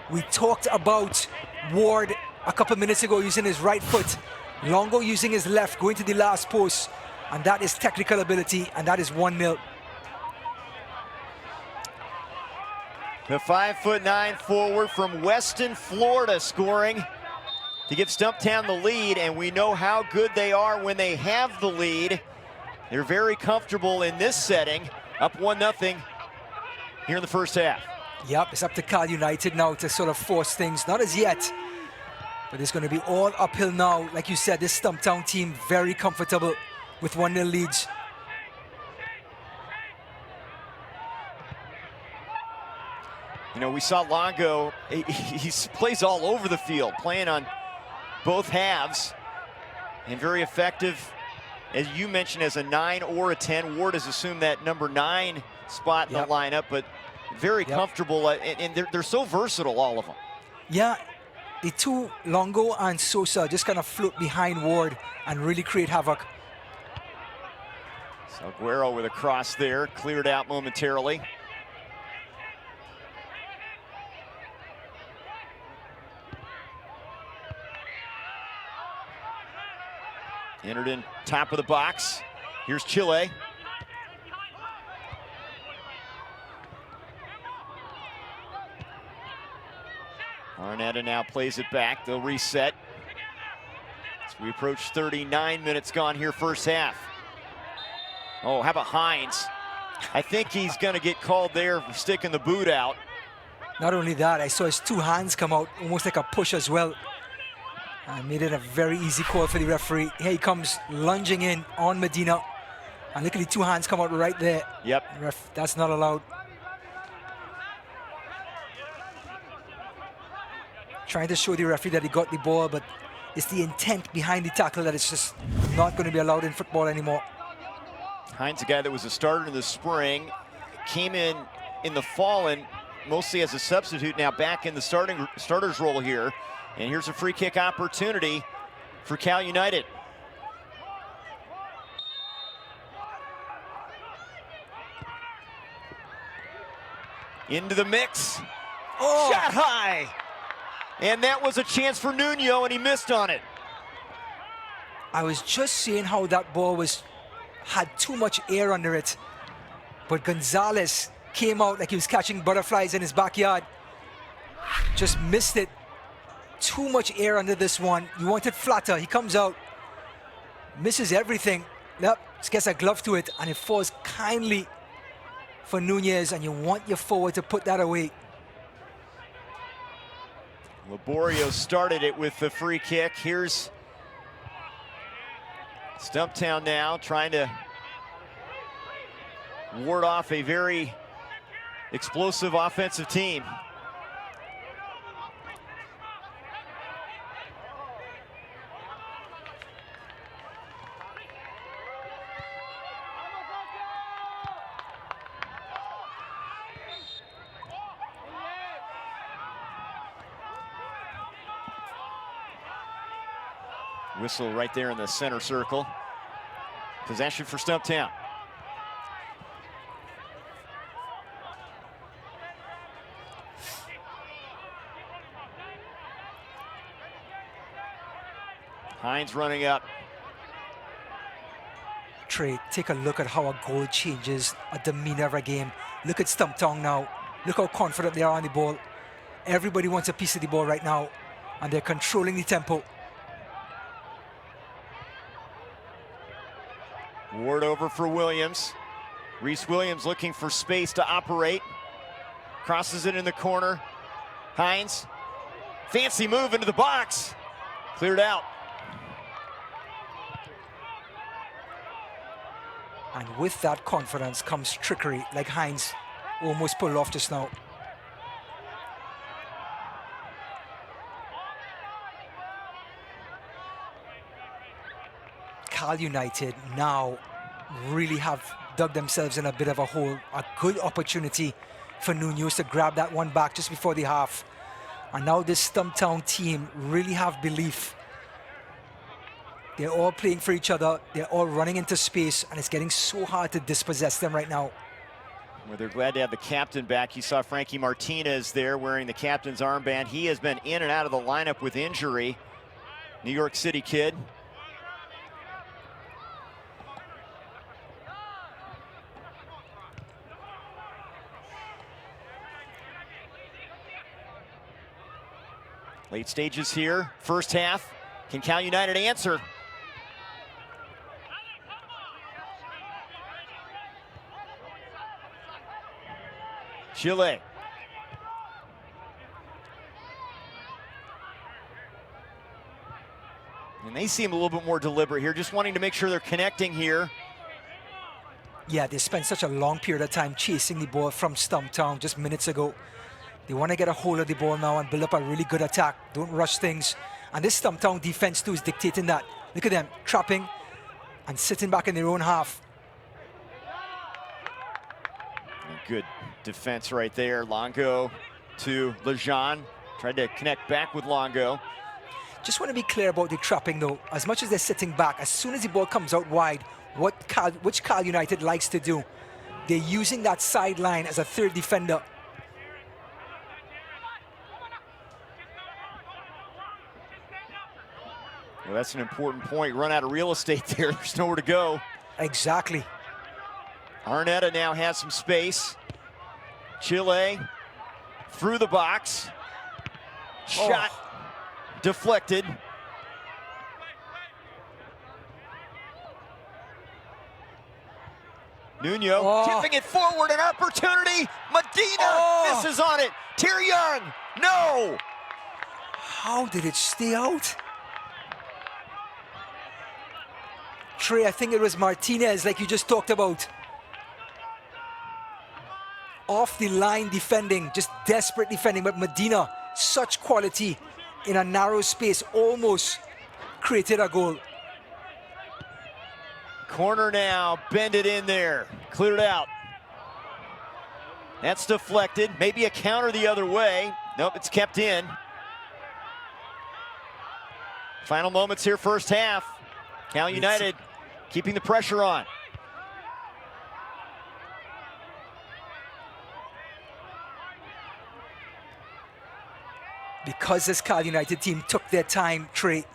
We talked about Ward a couple minutes ago using his right foot. Longo using his left, going to the last post. And that is technical ability, and that is 1-0. The 5'9" forward from Weston, Florida, scoring to give Stumptown the lead, and we know how good they are when they have the lead. They're very comfortable in this setting, up 1-0 here in the first half. Yep, it's up to Cal United now to sort of force things, not as yet, but it's going to be all uphill now. Like you said, this Stumptown team very comfortable with 1-0 leads. You know, we saw Longo, he plays all over the field, playing on both halves, and very effective, as you mentioned, as a 9 or a 10. Ward has assumed that number 9 spot in the lineup, but very comfortable, and they're so versatile, all of them. Yeah, the two, Longo and Sosa, just kind of float behind Ward and really create havoc. Salguero with a cross there, cleared out momentarily. Entered in top of the box. Here's Chile. Arnetta now plays it back. They'll reset. As we approach 39 minutes gone here, first half. Oh, how about Hines? I think he's going to get called there for sticking the boot out. Not only that, I saw his two hands come out, almost like a push as well. And made it a very easy call for the referee. Here he comes lunging in on Medina. And look at the two hands come out right there. Yep. Ref, that's not allowed. Trying to show the referee that he got the ball, but it's the intent behind the tackle that it's just not going to be allowed in football anymore. Hines, a guy that was a starter in the spring, came in the fall and mostly as a substitute, now back in the starter's role here. And here's a free kick opportunity for Cal United. Into the mix. Oh. Shot high. And that was a chance for Nuno, and he missed on it. I was just seeing how that ball had too much air under it. But Gonzalez came out like he was catching butterflies in his backyard. Just missed it. Too much air under this one. You want it flatter. He comes out, misses everything. Yep, just gets a glove to it, and it falls kindly for Nunez, and you want your forward to put that away. Laborio started it with the free kick. Here's Stumptown now trying to ward off a very explosive offensive team. Whistle right there in the center circle. Possession for Stumptown. Hines running up. Trey, take a look at how a goal changes a demeanor of a game. Look at Stumptown now. Look how confident they are on the ball. Everybody wants a piece of the ball right now, and they're controlling the tempo. Ward over for Williams. Reese Williams looking for space to operate. Crosses it in the corner. Hines. Fancy move into the box. Cleared out. And with that confidence comes trickery, like Hines almost pulled off just now. Cal United now really have dug themselves in a bit of a hole. A good opportunity for Nunez to grab that one back just before the half. And now this Stumptown team really have belief. They're all playing for each other. They're all running into space, and it's getting so hard to dispossess them right now. Well, they're glad to have the captain back. You saw Frankie Martinez there wearing the captain's armband. He has been in and out of the lineup with injury. New York City kid. Late stages here, first half. Can Cal United answer? Chile. And they seem a little bit more deliberate here, just wanting to make sure they're connecting here. Yeah, they spent such a long period of time chasing the ball from Stumptown just minutes ago. They want to get a hold of the ball now and build up a really good attack. Don't rush things. And this Stumptown defense too is dictating that. Look at them trapping and sitting back in their own half. Good defense right there. Longo to Lejean. Tried to connect back with Longo. Just want to be clear about the trapping though. As much as they're sitting back, as soon as the ball comes out wide, which Cal United likes to do, they're using that sideline as a third defender. Well, that's an important point. Run out of real estate there. There's nowhere to go. Exactly. Arnetta now has some space. Chile through the box. Shot deflected. Nuno tipping it forward, an opportunity. Medina misses on it. Tier Young, no. How did it stay out? Trey, I think it was Martinez, like you just talked about. Off the line defending, just desperate defending, but Medina, such quality in a narrow space, almost created a goal. Corner now, bend it in there, cleared out. That's deflected, maybe a counter the other way. Nope, it's kept in. Final moments here, first half. Cal United keeping the pressure on. Because this Cal United team took their time, Trey,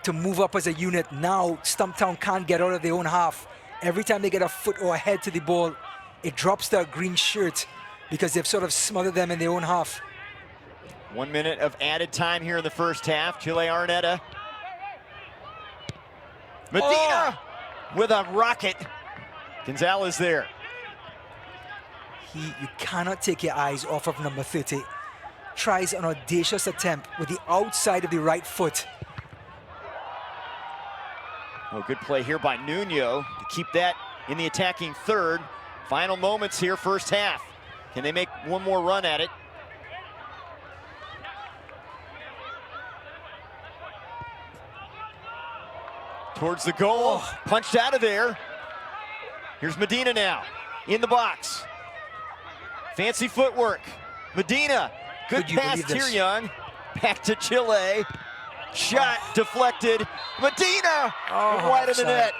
to move up as a unit, now Stumptown can't get out of their own half. Every time they get a foot or a head to the ball, it drops their green shirt because they've sort of smothered them in their own half. 1 minute of added time here in the first half. Chile Arnetta. Medina with a rocket. Gonzalez there. You cannot take your eyes off of number 30. Tries an audacious attempt with the outside of the right foot. Oh, good play here by Nuno to keep that in the attacking third. Final moments here, first half. Can they make one more run at it? Towards the goal, punched out of there. Here's Medina now, in the box. Fancy footwork. Medina, good pass, Tier Young. Back to Chile. Shot deflected. Medina wide of the net.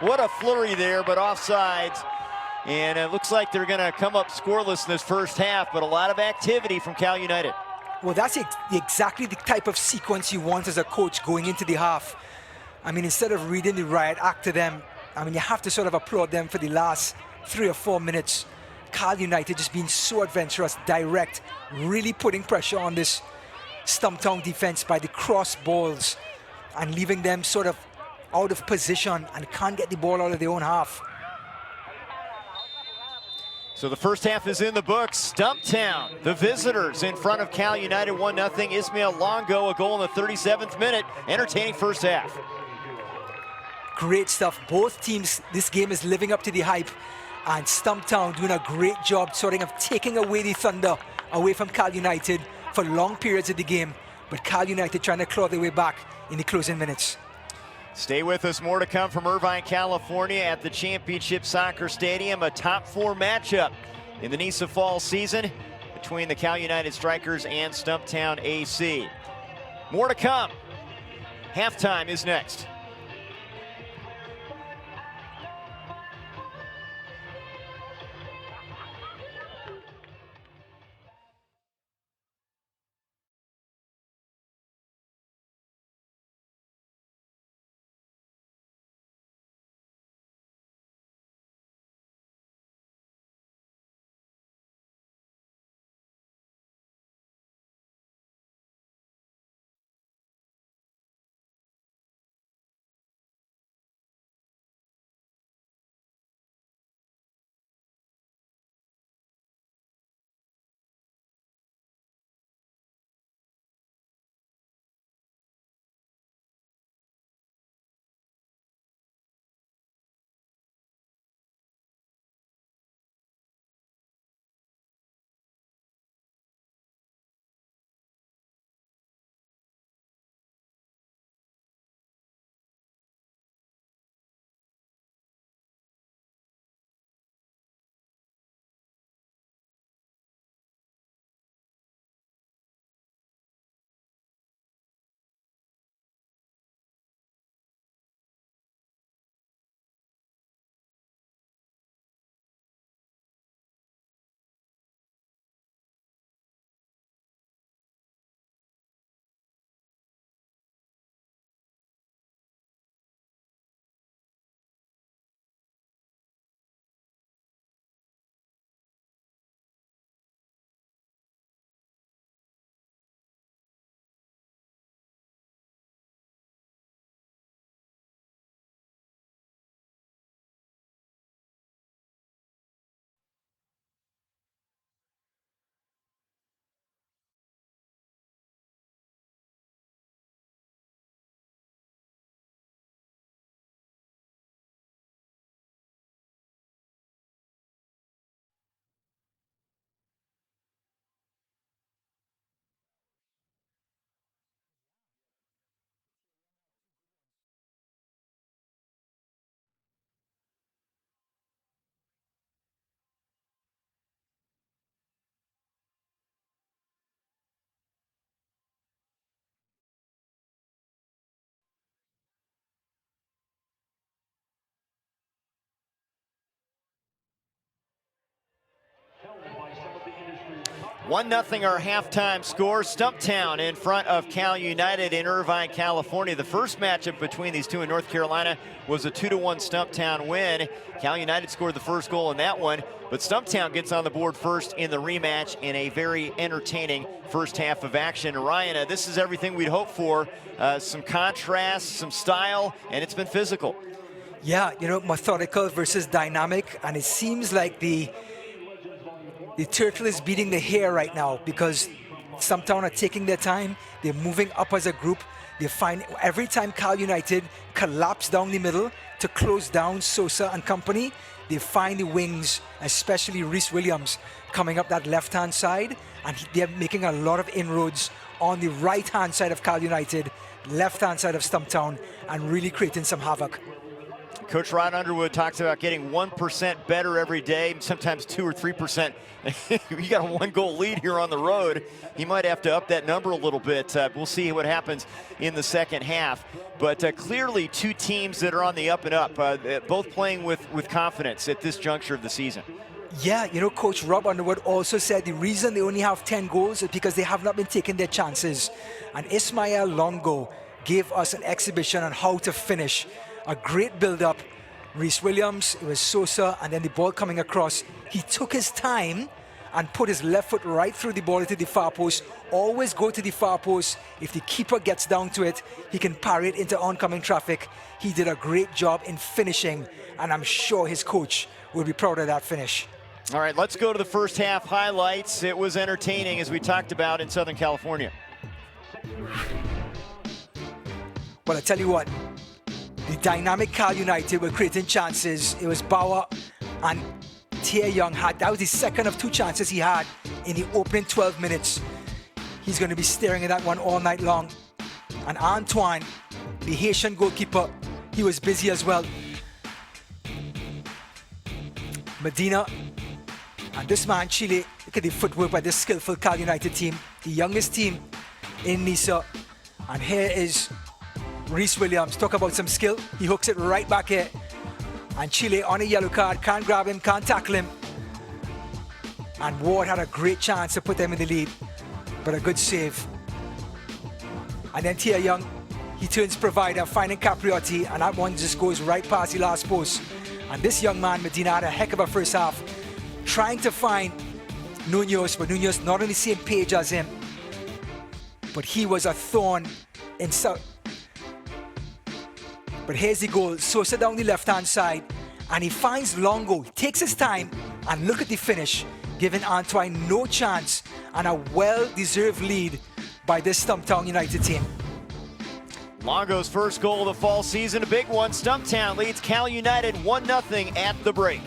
What a flurry there, but offsides. And it looks like they're gonna come up scoreless in this first half, but a lot of activity from Cal United. Well, that's exactly the type of sequence you want as a coach going into the half. I mean, instead of reading the riot act to them, I mean, you have to sort of applaud them for the last 3 or 4 minutes. Cal United just being so adventurous, direct, really putting pressure on this Stumptown defense by the cross balls and leaving them sort of out of position and can't get the ball out of their own half. So the first half is in the books. Stumptown, the visitors in front of Cal United, 1-0. Ismael Longo, a goal in the 37th minute. Entertaining first half. Great stuff. Both teams, this game is living up to the hype. And Stumptown doing a great job sort of taking away the thunder away from Cal United for long periods of the game. But Cal United trying to claw their way back in the closing minutes. Stay with us. More to come from Irvine, California at the Championship Soccer Stadium. A top 4 matchup in the NISA fall season between the Cal United Strikers and Stumptown AC. More to come. Halftime is next. 1-0 our halftime score. Stumptown in front of Cal United in Irvine, California. The first matchup between these two in North Carolina was a 2-1 Stumptown win. Cal United scored the first goal in that one, but Stumptown gets on the board first in the rematch in a very entertaining first half of action. Ryan, this is everything we'd hope for. Some contrast, some style, and it's been physical. Yeah, you know, methodical versus dynamic, and it seems like the turtle is beating the hare right now because Stumptown are taking their time. They're moving up as a group. They find every time Cal United collapse down the middle to close down Sosa and company, they find the wings, especially Reese Williams, coming up that left-hand side, and they're making a lot of inroads on the right-hand side of Cal United, left-hand side of Stumptown, and really creating some havoc. Coach Rod Underwood talks about getting 1% better every day, sometimes 2 or 3%. You got a 1-goal lead here on the road. He might have to up that number a little bit. We'll see what happens in the second half. But clearly two teams that are on the up and up, both playing with confidence at this juncture of the season. Yeah, you know, Coach Rob Underwood also said the reason they only have 10 goals is because they have not been taking their chances. And Ismael Longo gave us an exhibition on how to finish. A great build-up. Reese Williams, it was Sosa, and then the ball coming across. He took his time and put his left foot right through the ball into the far post. Always go to the far post. If the keeper gets down to it, he can parry it into oncoming traffic. He did a great job in finishing, and I'm sure his coach will be proud of that finish. All right, let's go to the first half highlights. It was entertaining, as we talked about in Southern California. But I tell you what, the dynamic Cal United were creating chances. It was Bauer and Tia Young that was the second of 2 chances he had in the opening 12 minutes. He's going to be staring at that one all night long. And Antoine, the Haitian goalkeeper, he was busy as well. Medina and this man, Chile, look at the footwork by this skillful Cal United team, the youngest team in NISA. And here is Reese Williams. Talk about some skill. He hooks it right back here. And Chile on a yellow card, can't grab him, can't tackle him. And Ward had a great chance to put them in the lead, but a good save. And then Tia Young, he turns provider, finding Capriotti, and that one just goes right past the last post. And this young man, Medina, had a heck of a first half, trying to find Nunez, but Nunez not on the same page as him. But he was a thorn in South. But here's the goal. Sosa down the left-hand side, and he finds Longo. He takes his time, and look at the finish, giving Antoine no chance, and a well-deserved lead by this Stumptown United team. Longo's first goal of the fall season, a big one. Stumptown leads Cal United 1-0 at the break.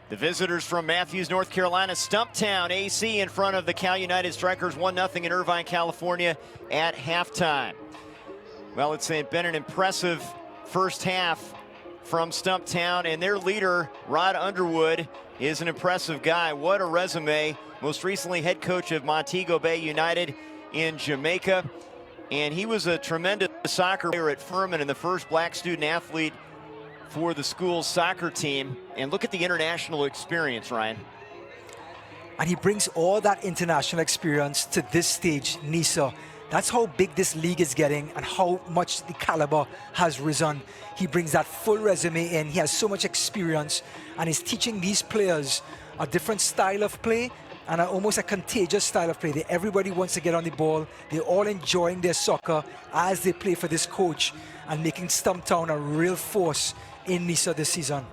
The visitors from Matthews, North Carolina, Stumptown AC in front of the Cal United Strikers, 1-0 in Irvine, California at halftime. Well, it's been an impressive first half from Stumptown, and their leader, Rod Underwood, is an impressive guy. What a resume. Most recently head coach of Montego Bay United in Jamaica, and he was a tremendous soccer player at Furman and the first black student athlete for the school's soccer team. And look at the international experience, Ryan. And he brings all that international experience to this stage, NISA. That's how big this league is getting and how much the caliber has risen. He brings that full resume in. He has so much experience and is teaching these players a different style of play and almost a contagious style of play. Everybody wants to get on the ball. They're all enjoying their soccer as they play for this coach and making Stumptown a real force in NISA this season.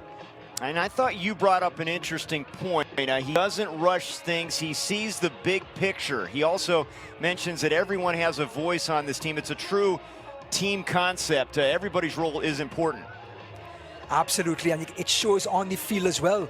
And I thought you brought up an interesting point. He doesn't rush things. He sees the big picture. He also mentions that everyone has a voice on this team. It's a true team concept. Everybody's role is important. Absolutely, and it shows on the field as well.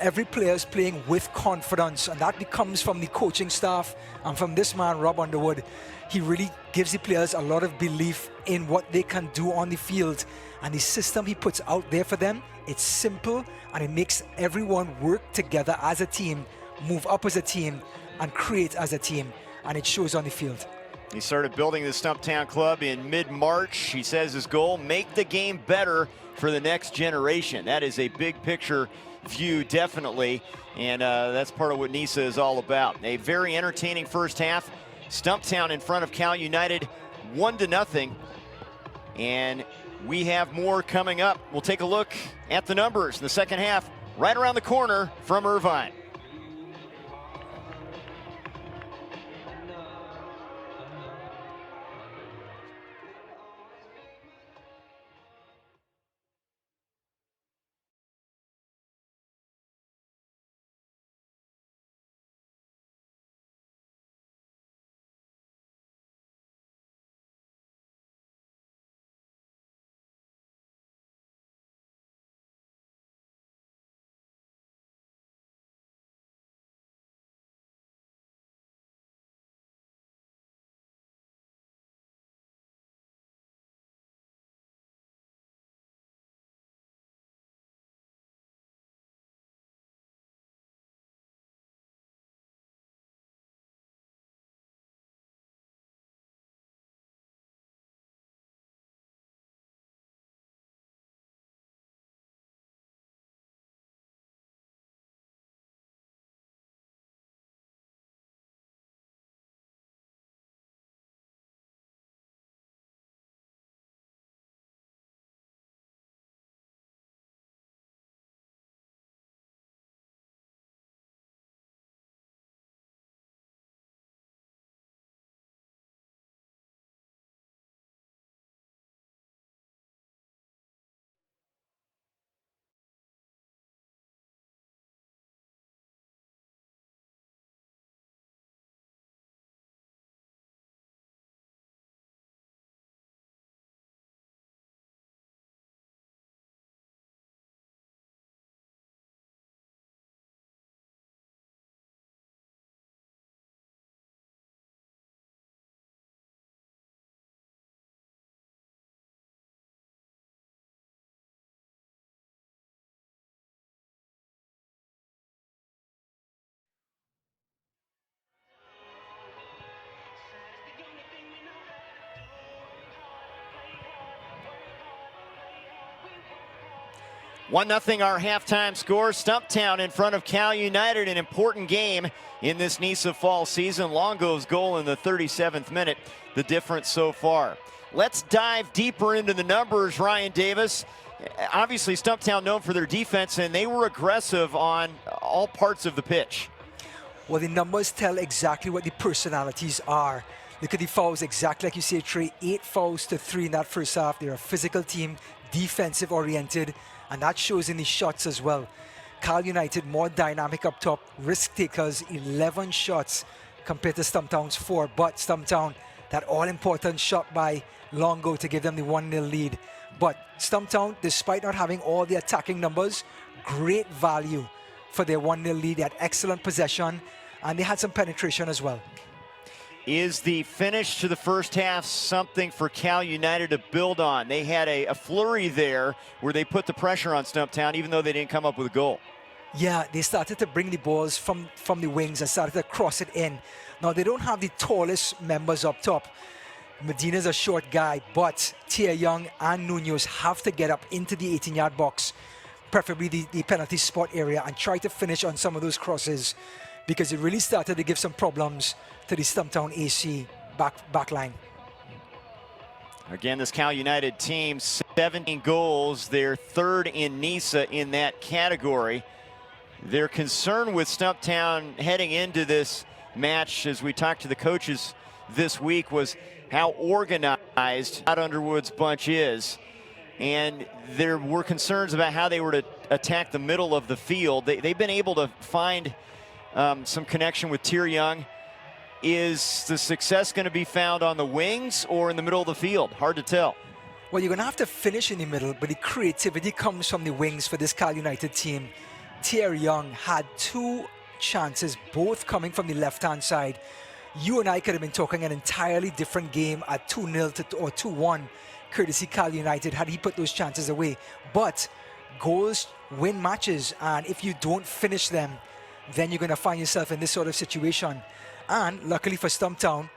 Every player is playing with confidence, and that comes from the coaching staff and from this man, Rob Underwood. He really gives the players a lot of belief in what they can do on the field, and the system he puts out there for them, it's simple, and it makes everyone work together as a team, move up as a team, and create as a team, and it shows on the field. He started building the Stumptown club in mid-March. He says his goal, make the game better for the next generation. That is a big picture view, definitely, and that's part of what NISA is all about. A very entertaining first half. Stumptown in front of Cal United, 1-0, and we have more coming up. We'll take a look at the numbers in the second half right around the corner from Irvine. One nothing our halftime score. Stumptown in front of Cal United, an important game in this NISA fall season. Longo's goal in the 37th minute, the difference so far. Let's dive deeper into the numbers, Ryan Davis. Obviously, Stumptown known for their defense, and they were aggressive on all parts of the pitch. Well, the numbers tell exactly what the personalities are. Look at the fouls, exactly like you say, Trey. 8 fouls to 3 in that first half. They're a physical team, defensive oriented, and that shows in the shots as well. Cal United more dynamic up top, risk takers, 11 shots compared to Stumptown's 4. But Stumptown, that all-important shot by Longo to give them the 1-0 lead. But Stumptown, despite not having all the attacking numbers, great value for their 1-0 lead. They had excellent possession, and they had some penetration as well. Is the finish to the first half something for Cal United to build on? They had a flurry there where they put the pressure on Stumptown, even though they didn't come up with a goal. Yeah, they started to bring the balls from the wings and started to cross it in. Now, they don't have the tallest members up top. Medina's a short guy, but Tia Young and Nunez have to get up into the 18-yard box, preferably the penalty spot area, and try to finish on some of those crosses, because it really started to give some problems to the Stumptown AC back line. Again, this Cal United team, 17 goals. They're third in NISA in that category. Their concern with Stumptown heading into this match, as we talked to the coaches this week, was how organized Todd Underwood's bunch is. And there were concerns about how they were to attack the middle of the field. They've been able to find some connection with Tier Young. Is the success going to be found on the wings or in the middle of the field? Hard to tell. Well, you're going to have to finish in the middle, but the creativity comes from the wings for this Cal United team. Tier Young had 2 chances, both coming from the left-hand side. You and I could have been talking an entirely different game at 2-0 or 2-1, courtesy Cal United, had he put those chances away. But goals win matches, and if you don't finish them, then you're going to find yourself in this sort of situation. And luckily for Stumptown,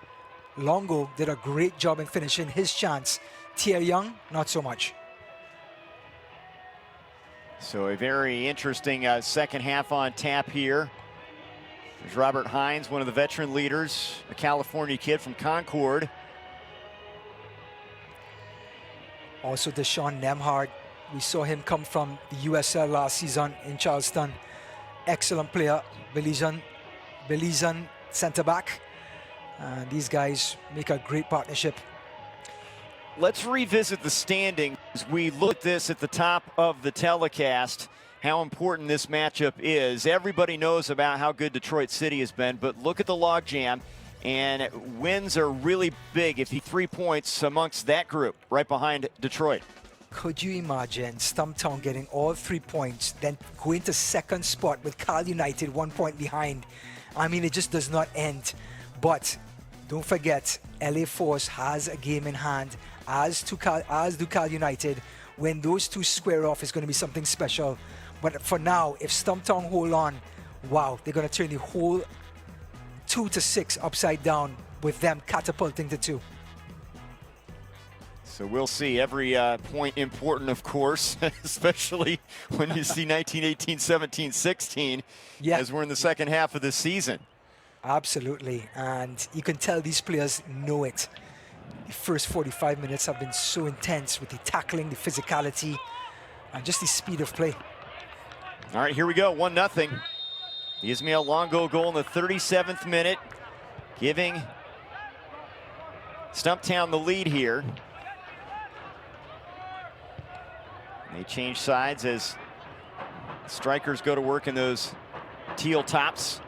Longo did a great job in finishing his chance. Tier Young, not so much. So a very interesting second half on tap here. There's Robert Hines, one of the veteran leaders, a California kid from Concord. Also Deshaun Nemhard. We saw him come from the USL last season in Charleston. Excellent player, Belizean center back. These guys make a great partnership. Let's revisit the standings. We look at this at the top of the telecast, how important this matchup is. Everybody knows about how good Detroit City has been, but look at the logjam, and wins are really big if you 3 points amongst that group right behind Detroit. Could you imagine Stumptown getting all 3 points, then going to second spot with Cal United 1 point behind? I mean, it just does not end. But don't forget, LA Force has a game in hand, as do Cal United. When those two square off, it's going to be something special. But for now, if Stumptown hold on, wow, they're going to turn the whole 2-6 upside down with them catapulting to 2. So we'll see. Every point important, of course, especially when you see 19, 18, 17, 16, as we're in the second half of the season. Absolutely, and you can tell these players know it. The first 45 minutes have been so intense with the tackling, the physicality, and just the speed of play. All right, here we go, 1-0. Ismael Longo goal in the 37th minute, giving Stumptown the lead here. They change sides as strikers go to work in those teal tops.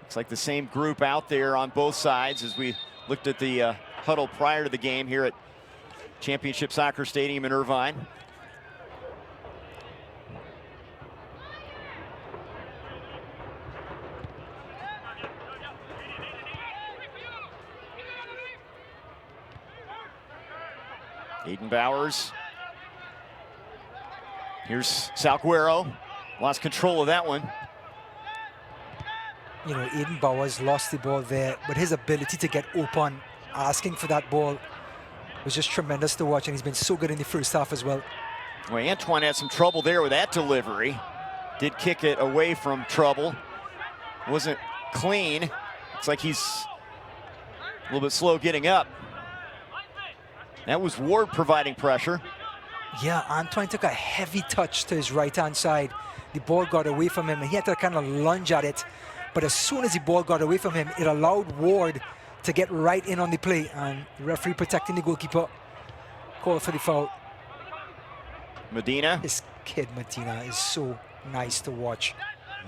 Looks like the same group out there on both sides as we looked at the huddle prior to the game here at Championship Soccer Stadium in Irvine. Aiden Bowers. Here's Salguero. Lost control of that one. You know, Aiden Bowers lost the ball there, but his ability to get open, asking for that ball, was just tremendous to watch, and he's been so good in the first half as well. Well, Antoine had some trouble there with that delivery. Did kick it away from trouble. Wasn't clean. Looks like he's a little bit slow getting up. That was Ward providing pressure. Yeah, Antoine took a heavy touch to his right-hand side. The ball got away from him, and he had to kind of lunge at it. But as soon as the ball got away from him, it allowed Ward to get right in on the play, and the referee protecting the goalkeeper called for the foul. Medina. This kid, Medina, is so nice to watch.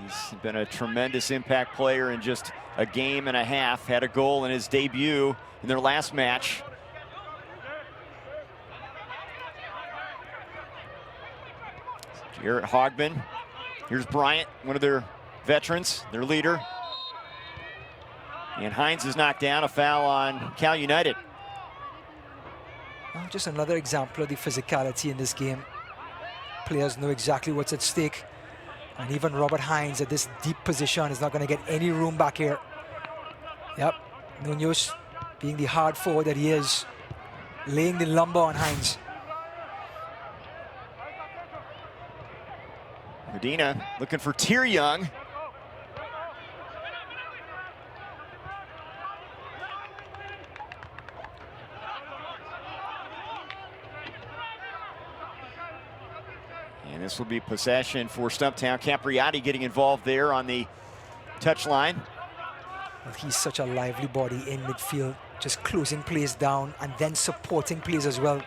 He's been a tremendous impact player in just a game and a half. Had a goal in his debut in their last match. Garrett Hogman. Here's Bryant, one of their veterans, their leader. And Hines is knocked down, a foul on Cal United. Well, just another example of the physicality in this game. Players know exactly what's at stake. And even Robert Hines at this deep position is not going to get any room back here. Yep, Munoz, being the hard forward that he is, laying the lumber on Hines. Medina looking for Young. And this will be possession for Stumptown. Capriati getting involved there on the touchline. Well, he's such a lively body in midfield, just closing plays down and then supporting plays as well.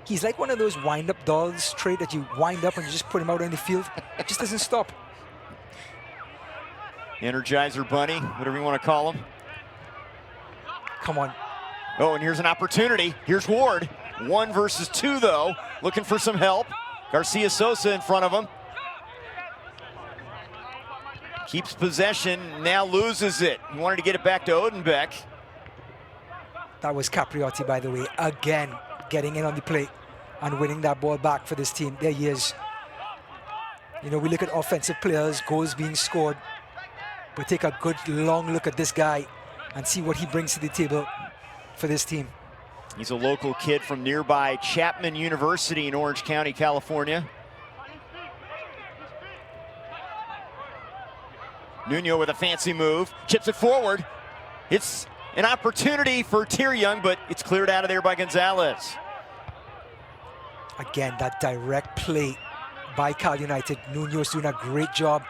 He's like one of those wind-up dolls, Trey, that you wind up and you just put him out on the field. It just doesn't stop. Energizer Bunny, whatever you want to call him. Come on. Oh, and here's an opportunity. Here's Ward. 1 versus 2, though. Looking for some help. Garcia Sosa in front of him. Keeps possession, now loses it. He wanted to get it back to Odenbeck. That was Capriati, by the way, again, getting in on the plate and winning that ball back for this team. There he is. You know, we look at offensive players, goals being scored, but take a good long look at this guy and see what he brings to the table for this team. He's a local kid from nearby Chapman University in Orange County, California. Nuno with a fancy move, chips it forward. It's an opportunity for Young, but it's cleared out of there by Gonzalez. Again, that direct play by Cal United. Nuno's doing a great job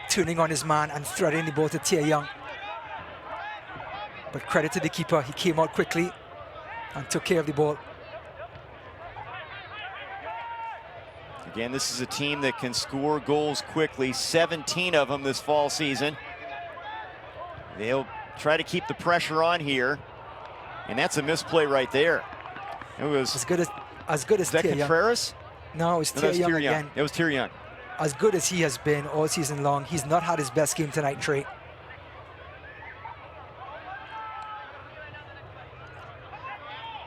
turning on his man and threading the ball to Young. But credit to the keeper, he came out quickly and took care of the ball. Again, this is a team that can score goals quickly, 17 of them this fall season. They'll try to keep the pressure on here, and that's a misplay right there. It was as good as that Contreras? No, it was Young again. It was Young. As good as he has been all season long, he's not had his best game tonight, Trey.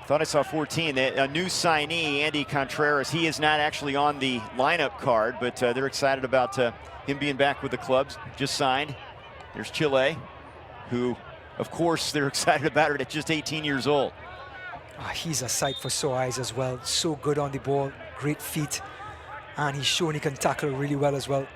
Thought I saw 14. A new signee, Andy Contreras. He is not actually on the lineup card, but they're excited about him being back with the clubs. Just signed. There's Chile, who, of course, they're excited about it at just 18 years old. He's a sight for sore eyes as well. So good on the ball, great feet, and he's shown he can tackle really well as well.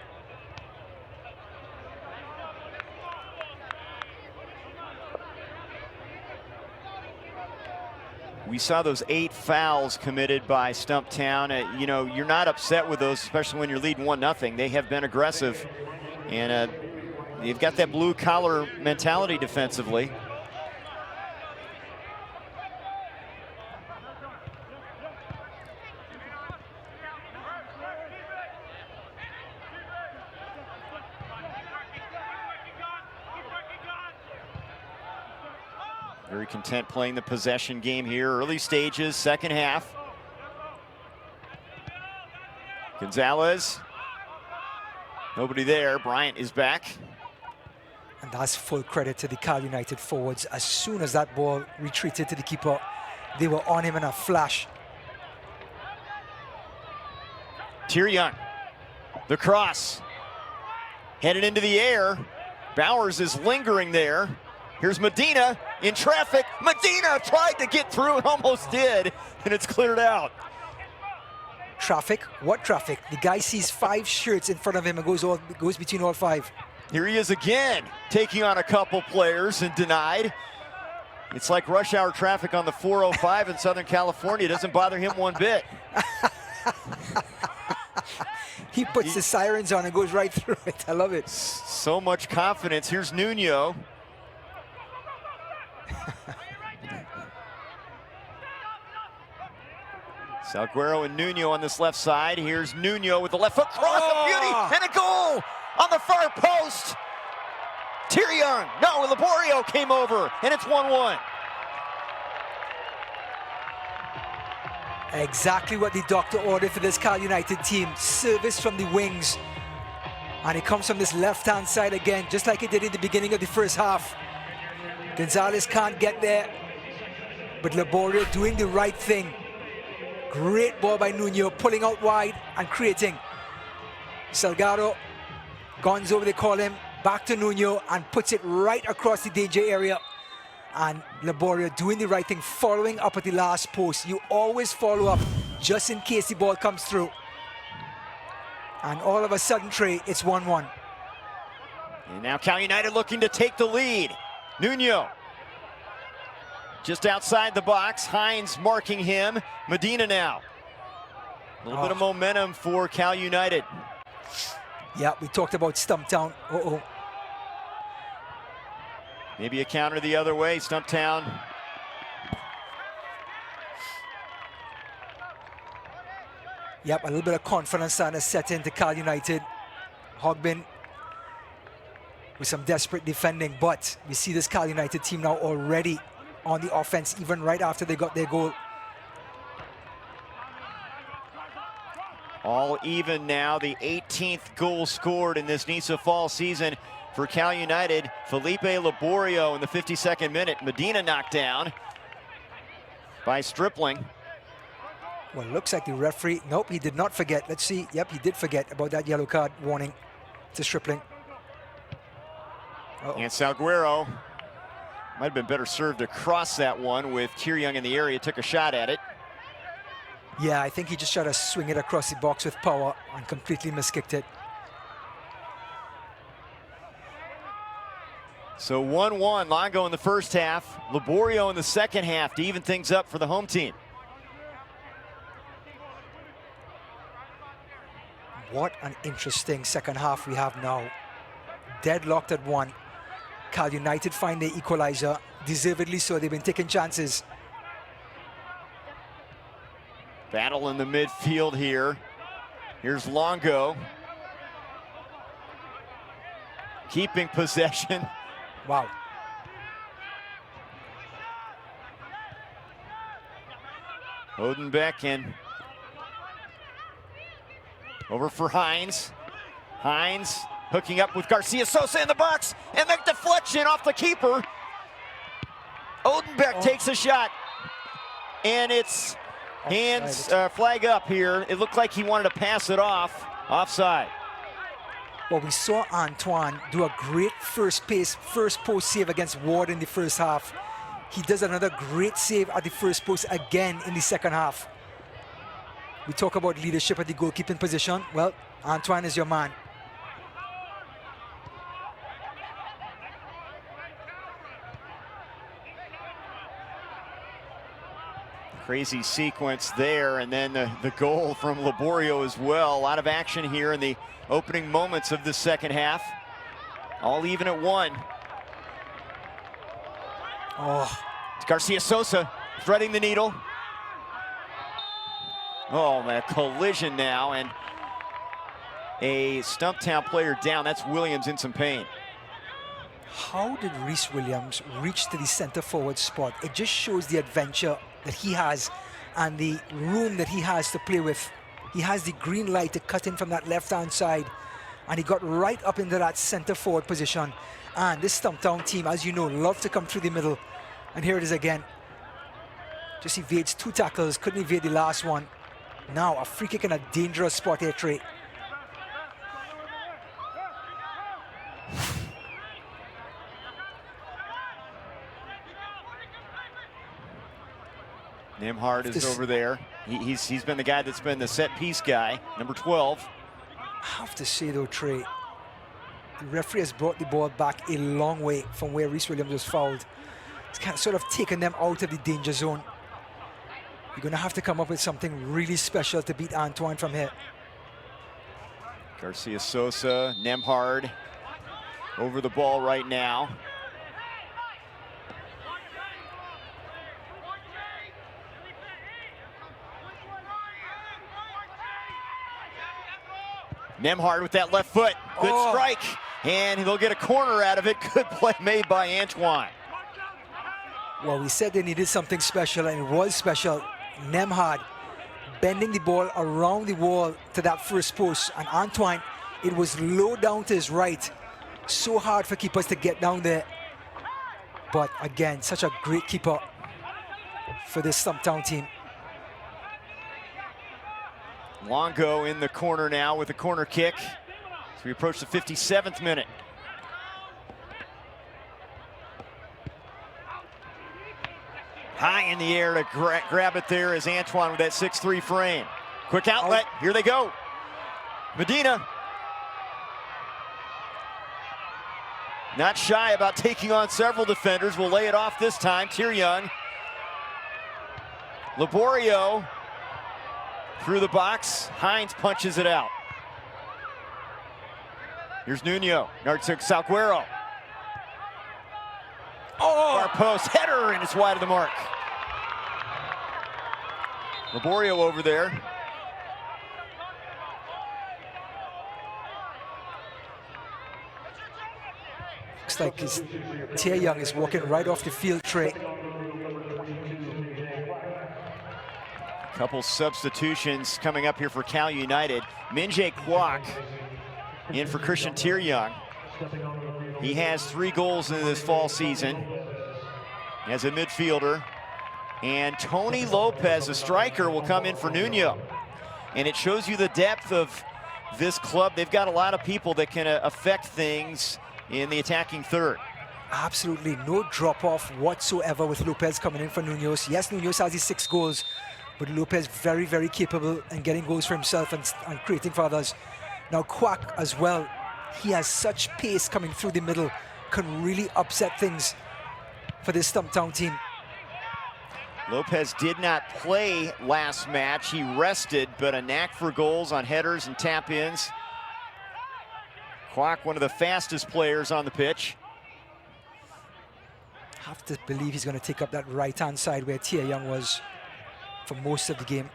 We saw those 8 fouls committed by Stumptown. You know, you're not upset with those, especially when you're leading 1-0. They have been aggressive, and they've got that blue-collar mentality defensively. Very content playing the possession game here. Early stages, second half. Gonzalez. Nobody there. Bryant is back. And that's full credit to the Cal United forwards. As soon as that ball retreated to the keeper, they were on him in a flash. Young. The cross. Headed into the air. Bowers is lingering there. Here's Medina in traffic. Medina tried to get through and almost did, and it's cleared out. Traffic? What traffic? The guy sees 5 shirts in front of him and goes between all 5. Here he is again, taking on a couple players and denied. It's like rush hour traffic on the 405 in Southern California. It doesn't bother him one bit. He puts the sirens on and goes right through it. I love it. So much confidence. Here's Nuno. Salguero and Nuno on this left side. Here's Nuno with the left foot cross, a beauty, and a goal on the far post. Young, no, Laborio came over, and it's 1-1. Exactly what the doctor ordered for this Cal United team. Service from the wings. And it comes from this left-hand side again, just like it did in the beginning of the first half. Gonzalez can't get there, but Laborio doing the right thing. Great ball by Nuno, pulling out wide and creating. Salgado, Gonzo they call him, back to Nuno and puts it right across the danger area. And Laborio doing the right thing, following up at the last post. You always follow up just in case the ball comes through. And all of a sudden, Trey, it's 1-1. And now Cal United looking to take the lead. Nuno just outside the box. Hines marking him. Medina now. A little bit of momentum for Cal United. Yeah, we talked about Stumptown. Uh-oh. Maybe a counter the other way. Stumptown. Yep, a little bit of confidence starting to set into Cal United. Hogbin with some desperate defending, but we see this Cal United team now already on the offense, even right after they got their goal. All even now, the 18th goal scored in this NISA fall season for Cal United. Felipe Laborio in the 52nd minute. Medina knocked down by Stripling. Well, it looks like the referee, nope, he did not forget. Let's see, yep, he did forget about that yellow card warning to Stripling. And Salguero might have been better served to cross that one with Kieryung in the area, took a shot at it. Yeah, I think he just tried to swing it across the box with power and completely miskicked it. So 1-1, Longo in the first half, Laborio in the second half to even things up for the home team. What an interesting second half we have now. Deadlocked at 1. Cal United find their equalizer, deservedly so. They've been taking chances. Battle in the midfield here. Here's Longo. Keeping possession. Wow. Odenbeck and over for Hines. Hines hooking up with Garcia Sosa in the box, and the deflection off the keeper. Odenbeck takes a shot, and it's hands flag up here. It looked like he wanted to pass it off. Offside. Well, we saw Antoine do a great first post save against Ward in the first half. He does another great save at the first post again in the second half. We talk about leadership at the goalkeeping position. Well, Antoine is your man. Crazy sequence there, and then the goal from Laborio as well. A lot of action here in the opening moments of the second half. All even at 1. It's Garcia Sosa threading the needle. Oh man, collision now, and a Stumptown player down. That's Williams in some pain. How did Rhys Williams reach to the center forward spot? It just shows the adventure that he has and the room that he has to play with. He has the green light to cut in from that left-hand side, and he got right up into that center forward position. And this Stumptown team, as you know, love to come through the middle. And here it is again. Just evades 2 tackles, couldn't evade the last one. Now a free kick in a dangerous spot here, Trey. Nimhard is over there. He's been the guy that's been the set piece guy, number 12. I have to say though, Trey, the referee has brought the ball back a long way from where Rhys Williams was fouled. It's kind of sort of taken them out of the danger zone. You're going to have to come up with something really special to beat Antoine from here. Garcia Sosa, Nemhard over the ball right now. Nemhard with that left foot. Good strike. And they'll get a corner out of it. Good play made by Antoine. Well, we said they needed something special, and it was special. Nemhard bending the ball around the wall to that first post. And Antoine, it was low down to his right. So hard for keepers to get down there. But again, such a great keeper for this Stumptown team. Longo in the corner now with a corner kick as we approach the 57th minute. High in the air to grab it there is Antoine with that 6'3" frame. Quick outlet, here they go. Medina. Not shy about taking on several defenders. Will lay it off this time. Tyryoung. Laborio through the box. Hines punches it out. Here's Nuno. Salguero. Oh, far post header, and it's wide of the mark. Laborio over there. Looks like Tyryoung is walking right off the field tray. Couple substitutions coming up here for Cal United. Minjae Kwok in for Christian Tyryoung. He has 3 goals in this fall season as a midfielder. And Tony Lopez, a striker, will come in for Nuno. And it shows you the depth of this club. They've got a lot of people that can affect things in the attacking third. Absolutely no drop-off whatsoever with Lopez coming in for Nunes. Yes, Nunes has his 6 goals, but Lopez very, very capable in getting goals for himself and creating for others. Now Kwok as well, he has such pace coming through the middle, can really upset things for this Stumptown team. Lopez did not play last match. He rested, but a knack for goals on headers and tap-ins. Kwok, one of the fastest players on the pitch. Have to believe he's going to take up that right-hand side where Tyryoung was for most of the game.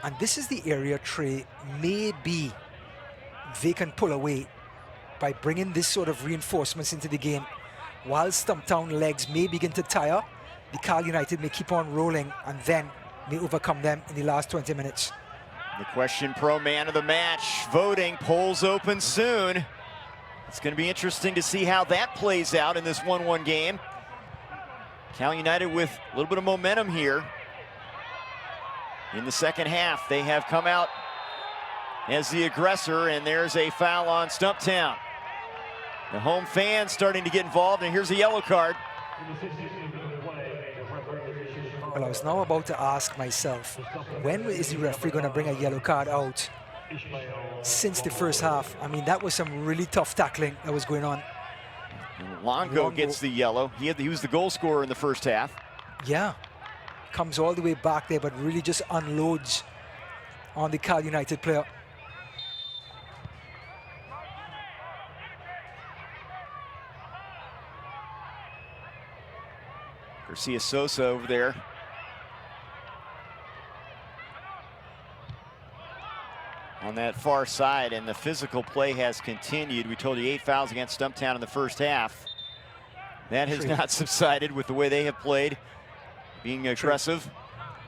And this is the area, Trey, maybe they can pull away by bringing this sort of reinforcements into the game. While Stumptown legs may begin to tire, the Cal United may keep on rolling and then may overcome them in the last 20 minutes. The question pro man of the match voting, polls open soon. It's going to be interesting to see how that plays out in this 1-1 game. Cal United with a little bit of momentum here. In the second half, they have come out as the aggressor, and there's a foul on Stumptown. The home fans starting to get involved, and here's a yellow card. Well, I was now about to ask myself, when is the referee going to bring a yellow card out? Since the first half. I mean, that was some really tough tackling that was going on. Longo gets the yellow. He was the goal scorer in the first half. Yeah. Comes all the way back there, but really just unloads on the Cal United player. Garcia Sosa over there. On that far side, and the physical play has continued. We told you 8 fouls against Stumptown in the first half. That has not subsided with the way they have played. Being aggressive.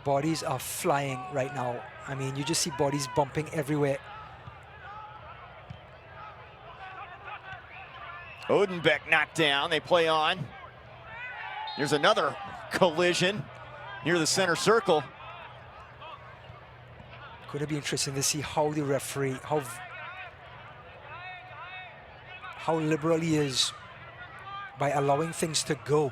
Bodies are flying right now. I mean, you just see bodies bumping everywhere. Odenbeck knocked down. They play on. There's another collision near the center circle. Going to be interesting to see how the referee, how liberal he is by allowing things to go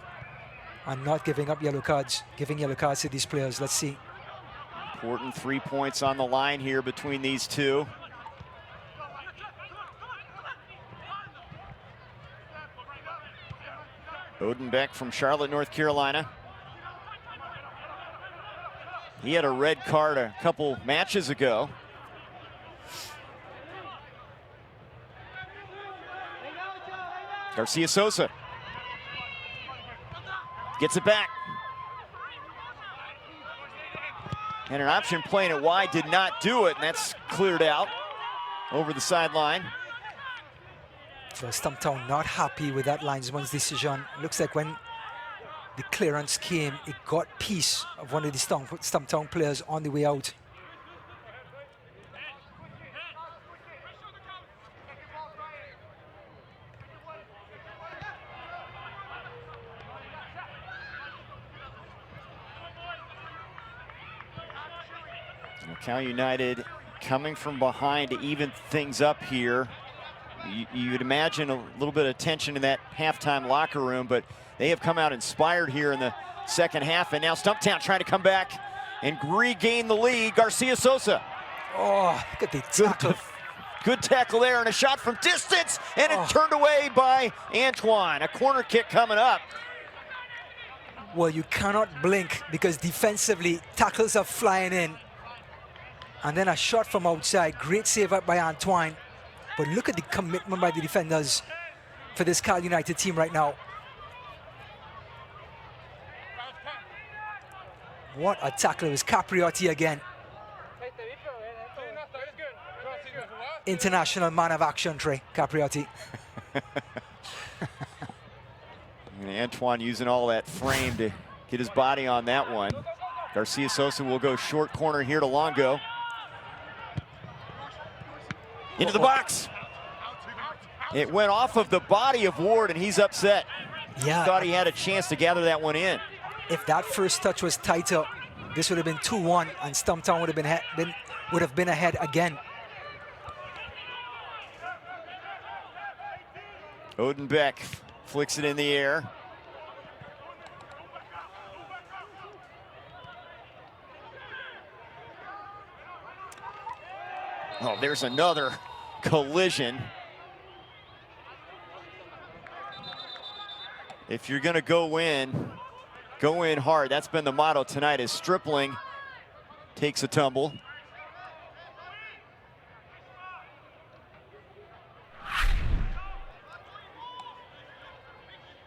and not giving up yellow cards, giving yellow cards to these players. Let's see. Important 3 points on the line here between these two. Odenbeck from Charlotte, North Carolina. He had a red card a couple matches ago. Garcia Sosa gets it back. And an option playing it wide did not do it, and that's cleared out over the sideline. So Stumptown not happy with that linesman's decision. Looks like when the clearance came, it got piece of one of the Stumptown players on the way out. Cal United coming from behind to even things up here. You'd imagine a little bit of tension in that halftime locker room, but they have come out inspired here in the second half, and now Stumptown trying to come back and regain the lead. Garcia Sosa. Oh, look at the tackle. Good tackle there, and a shot from distance, and it turned away by Antoine. A corner kick coming up. Well, you cannot blink because defensively, tackles are flying in. And then a shot from outside. Great save up by Antoine. But look at the commitment by the defenders for this Cal United team right now. What a tackle. It was Capriotti again. International man of action, Trey Capriotti. And Antoine using all that frame to get his body on that one. Garcia Sosa will go short corner here to Longo. Into the box. It went off of the body of Ward, and he's upset. Yeah. Thought he had a chance to gather that one in. If that first touch was tighter, this would have been 2-1, and Stumptown would have been ahead again. Odenbeck flicks it in the air. Oh, there's another collision. If you're gonna go in hard. That's been the motto tonight, as Stripling takes a tumble.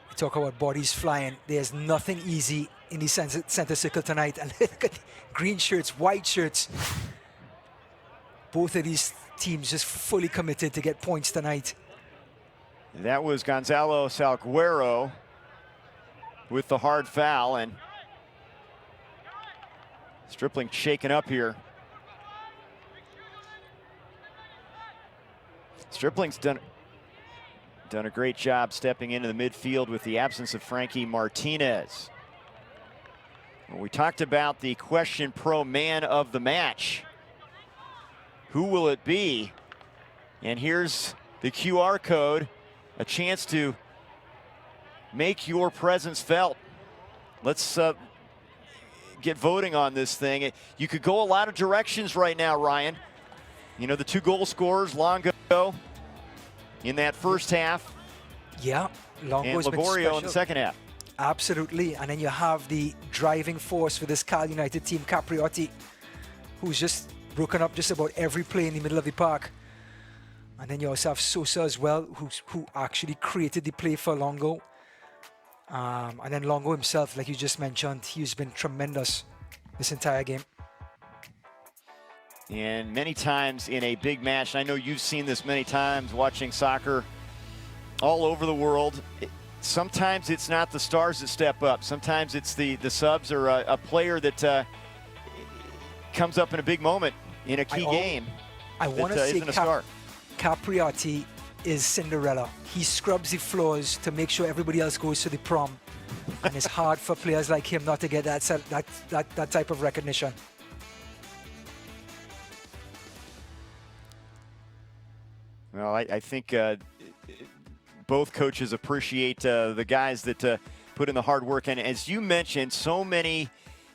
We talk about bodies flying. There's nothing easy in the center circle tonight. And look at the green shirts, white shirts. Both of these teams just fully committed to get points tonight. That was Gonzalo Salguero with the hard foul, and Stripling shaken up here. Stripling's done a great job stepping into the midfield with the absence of Frankie Martinez. Well, we talked about the Question Pro man of the match. Who will it be? And here's the QR code, a chance to make your presence felt. Let's get voting on this thing. You could go a lot of directions right now, Ryan. You know, the 2 goal scorers, Longo in that first half. Yeah, Longo's and Laborio in the second half. Absolutely, and then you have the driving force for this Cal United team, Capriotti, who's just broken up just about every play in the middle of the park. And then you also have Sosa as well, who actually created the play for Longo. And then Longo himself, like you just mentioned, he's been tremendous this entire game. And many times in a big match, and I know you've seen this many times watching soccer all over the world, sometimes it's not the stars that step up. Sometimes it's the subs or a player that comes up in a big moment in a key game. I want to say star. Capriotti is Cinderella. He scrubs the floors to make sure everybody else goes to the prom. And it's hard for players like him not to get that type of recognition. Well, I think both coaches appreciate the guys that put in the hard work. And as you mentioned, so many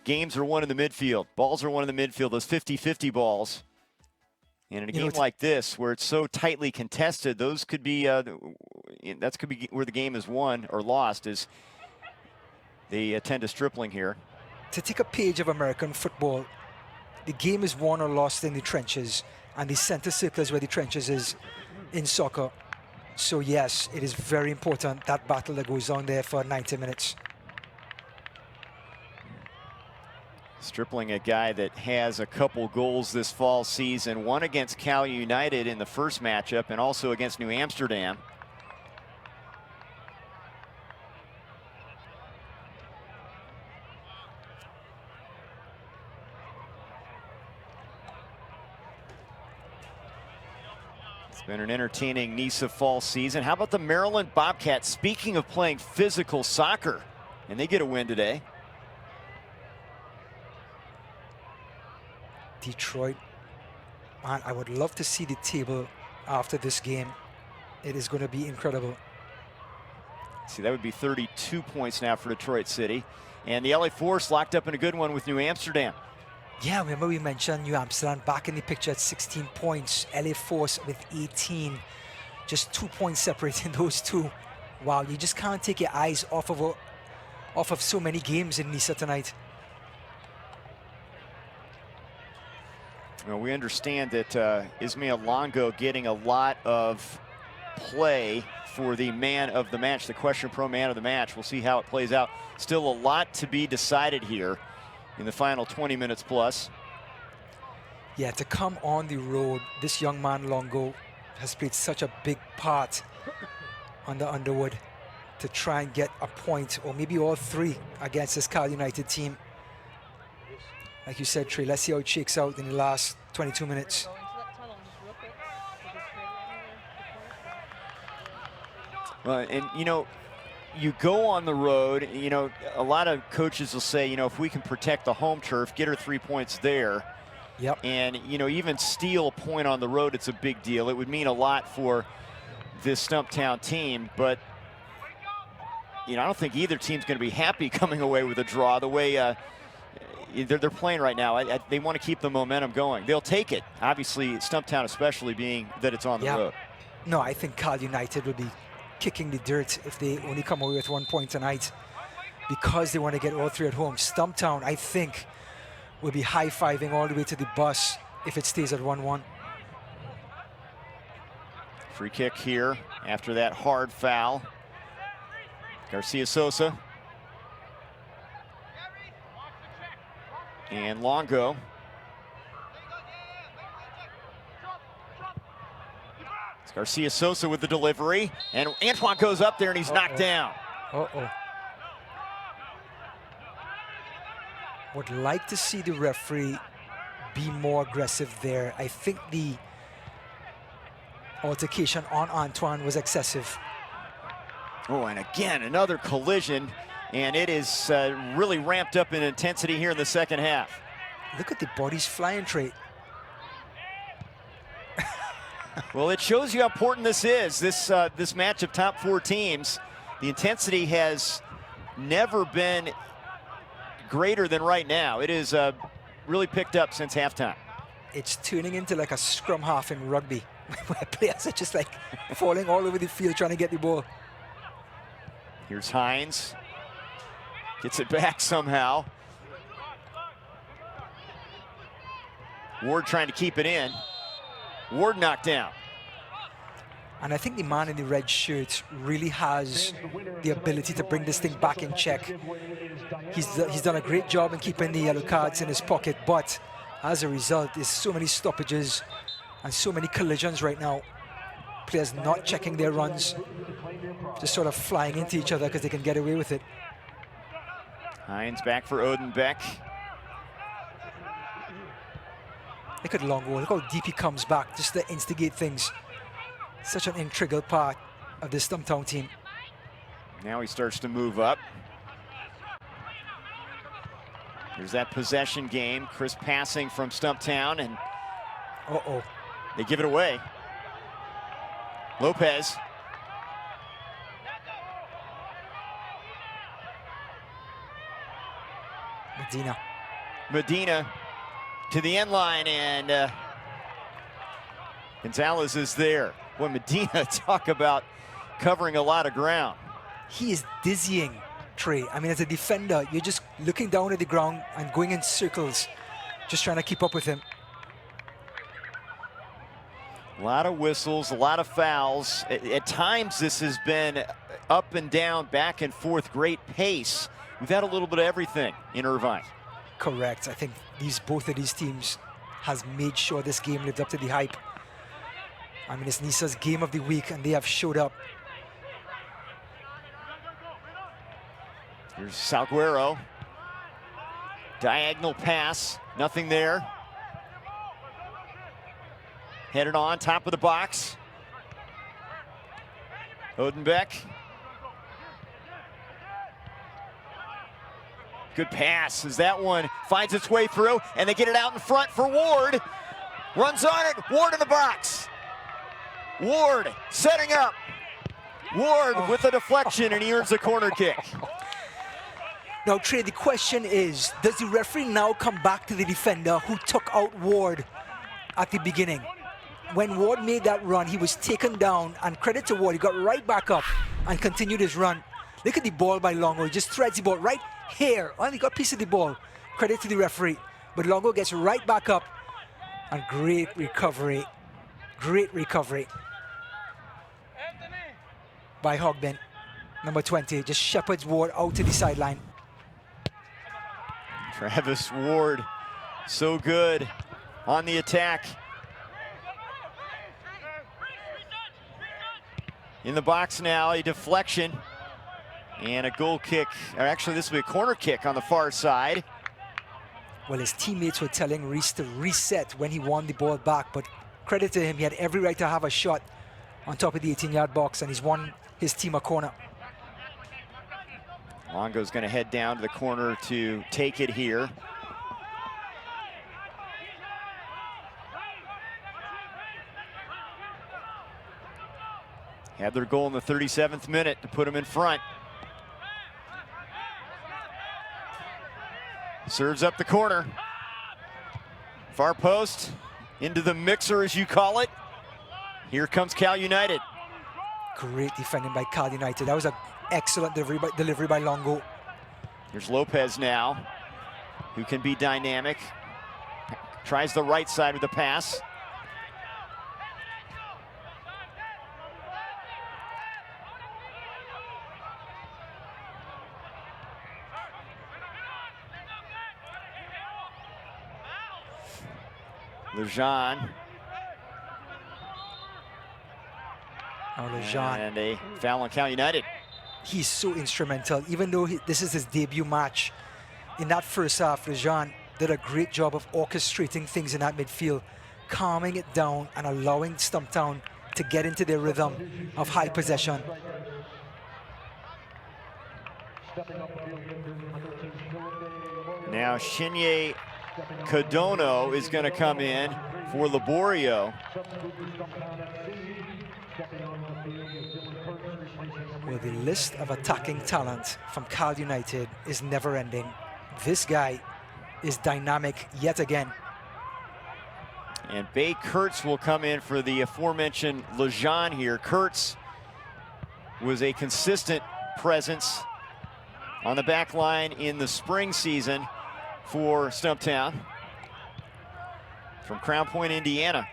games are won in the midfield. Balls are won in the midfield, those 50-50 balls. And in a game like this, where it's so tightly contested, those could be that could be where the game is won or lost, as they attend to Stripling here. To take a page of American football, the game is won or lost in the trenches, and the center circle is where the trenches is in soccer. So yes, it is very important, that battle that goes on there for 90 minutes. Stripling, a guy that has a couple goals this fall season, one against Cal United in the first matchup and also against New Amsterdam. It's been an entertaining NISA fall season. How about the Maryland Bobcats? Speaking of playing physical soccer, and they get a win today. Detroit, man, I would love to see the table after this game. It is going to be incredible. See, that would be 32 points now for Detroit City. And the LA Force locked up in a good one with New Amsterdam. Yeah, remember we mentioned New Amsterdam back in the picture at 16 points. LA Force with 18. Just 2 points separating those two. Wow, you just can't take your eyes off of so many games in NISA tonight. Well, we understand that Ismail Longo getting a lot of play for the man of the match, the Question Pro man of the match. We'll see how it plays out. Still a lot to be decided here in the final 20 minutes plus. Yeah, to come on the road, this young man Longo has played such a big part under Underwood to try and get a point or maybe all three against this Cal United team. Like you said, Trey, let's see how it shakes out in the last 22 minutes. Well, and you know, you go on the road, you know, a lot of coaches will say, you know, if we can protect the home turf, get her 3 points there. Yep. And, you know, even steal a point on the road, it's a big deal. It would mean a lot for this Stumptown team, but, you know, I don't think either team's going to be happy coming away with a draw the way they're playing right now. They want to keep the momentum going. They'll take it. Obviously, Stumptown especially being that it's on the road. No, I think Cal United will be kicking the dirt if they only come away with 1 point tonight because they want to get all three at home. Stumptown, I think, will be high-fiving all the way to the bus if it stays at 1-1. Free kick here after that hard foul. Garcia Sosa. And Longo. It's Garcia Sosa with the delivery. And Antoine goes up there and he's knocked down. Would like to see the referee be more aggressive there. I think the altercation on Antoine was excessive. Oh, and again, another collision. And it is really ramped up in intensity here in the second half. Look at the bodies flying, Trey. Well, it shows you how important this is. This match of top four teams. The intensity has never been greater than right now. It is really picked up since halftime. It's turning into like a scrum half in rugby, where players are just like falling all over the field trying to get the ball. Here's Hines. Gets it back somehow. Ward trying to keep it in. Ward knocked down. And I think the man in the red shirt really has the ability to bring this thing back in check. He's done a great job in keeping the yellow cards in his pocket, but as a result, there's so many stoppages and so many collisions right now. Players not checking their runs, just sort of flying into each other because they can get away with it. Hines back for Odenbeck. Look at Longo, look how deep he comes back just to instigate things. Such an integral part of this Stumptown team. Now he starts to move up. Here's that possession game. Chris passing from Stumptown, and they give it away. Lopez. Medina to the end line, and Gonzalez is there. Boy, Medina, talk about covering a lot of ground. He is dizzying, Trey. I mean, as a defender, you're just looking down at the ground and going in circles, just trying to keep up with him. A lot of whistles, a lot of fouls. At times, this has been up and down, back and forth, great pace. We've had a little bit of everything in Irvine. Correct. I think both of these teams has made sure this game lived up to the hype. I mean, it's NISA's game of the week, and they have showed up. Here's Salguero. Diagonal pass, nothing there. Headed on, top of the box. Odenbeck. Good pass as that one finds its way through, and they get it out in front for Ward. Runs on it, Ward in the box. Ward setting up. Ward with a deflection, and he earns a corner kick. Now, Trey, the question is, does the referee now come back to the defender who took out Ward at the beginning? When Ward made that run, he was taken down, and credit to Ward, he got right back up and continued his run. Look at the ball by Longo. He just threads the ball right here. Only got a piece of the ball. Credit to the referee. But Longo gets right back up, and great recovery. Great recovery by Hogbin. Number 20 just shepherds Ward out to the sideline. Travis Ward, so good on the attack. In the box now, a deflection and a goal kick. Or actually, this will be a corner kick on the far side. Well, his teammates were telling Reese to reset when he won the ball back, but credit to him, he had every right to have a shot on top of the 18-yard box, and he's won his team a corner. Longo's going to head down to the corner to take it here. Had their goal in the 37th minute to put them in front. Serves up the corner. Far post into the mixer, as you call it. Here comes Cal United. Great defending by Cal United. That was an excellent delivery by Longo. Here's Lopez now, who can be dynamic. Tries the right side with the pass. Lejean. Lejean. And a foul on Cal United. He's so instrumental, even though this is his debut match. In that first half, Lejean did a great job of orchestrating things in that midfield, calming it down and allowing Stumptown to get into their rhythm of high possession. Now Shinye Kodono is going to come in for Laborio. Well, the list of attacking talent from Cal United is never ending. This guy is dynamic yet again. And Bay Kurtz will come in for the aforementioned Lejean here. Kurtz was a consistent presence on the back line in the spring season for Stumptown from Crown Point, Indiana.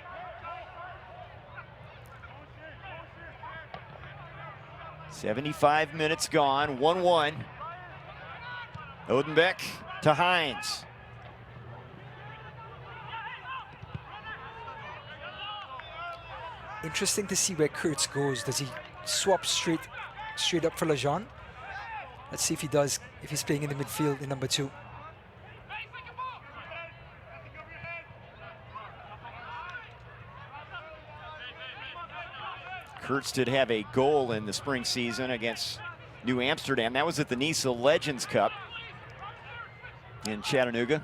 "75 minutes gone, 1-1. Odenbeck to Hines. Interesting to see where Kurtz goes. Does he swap straight up for Lejean? Let's see if he does, if he's playing in the midfield in number 2. Kurtz did have a goal in the spring season against New Amsterdam. That was at the NISA Legends Cup in Chattanooga.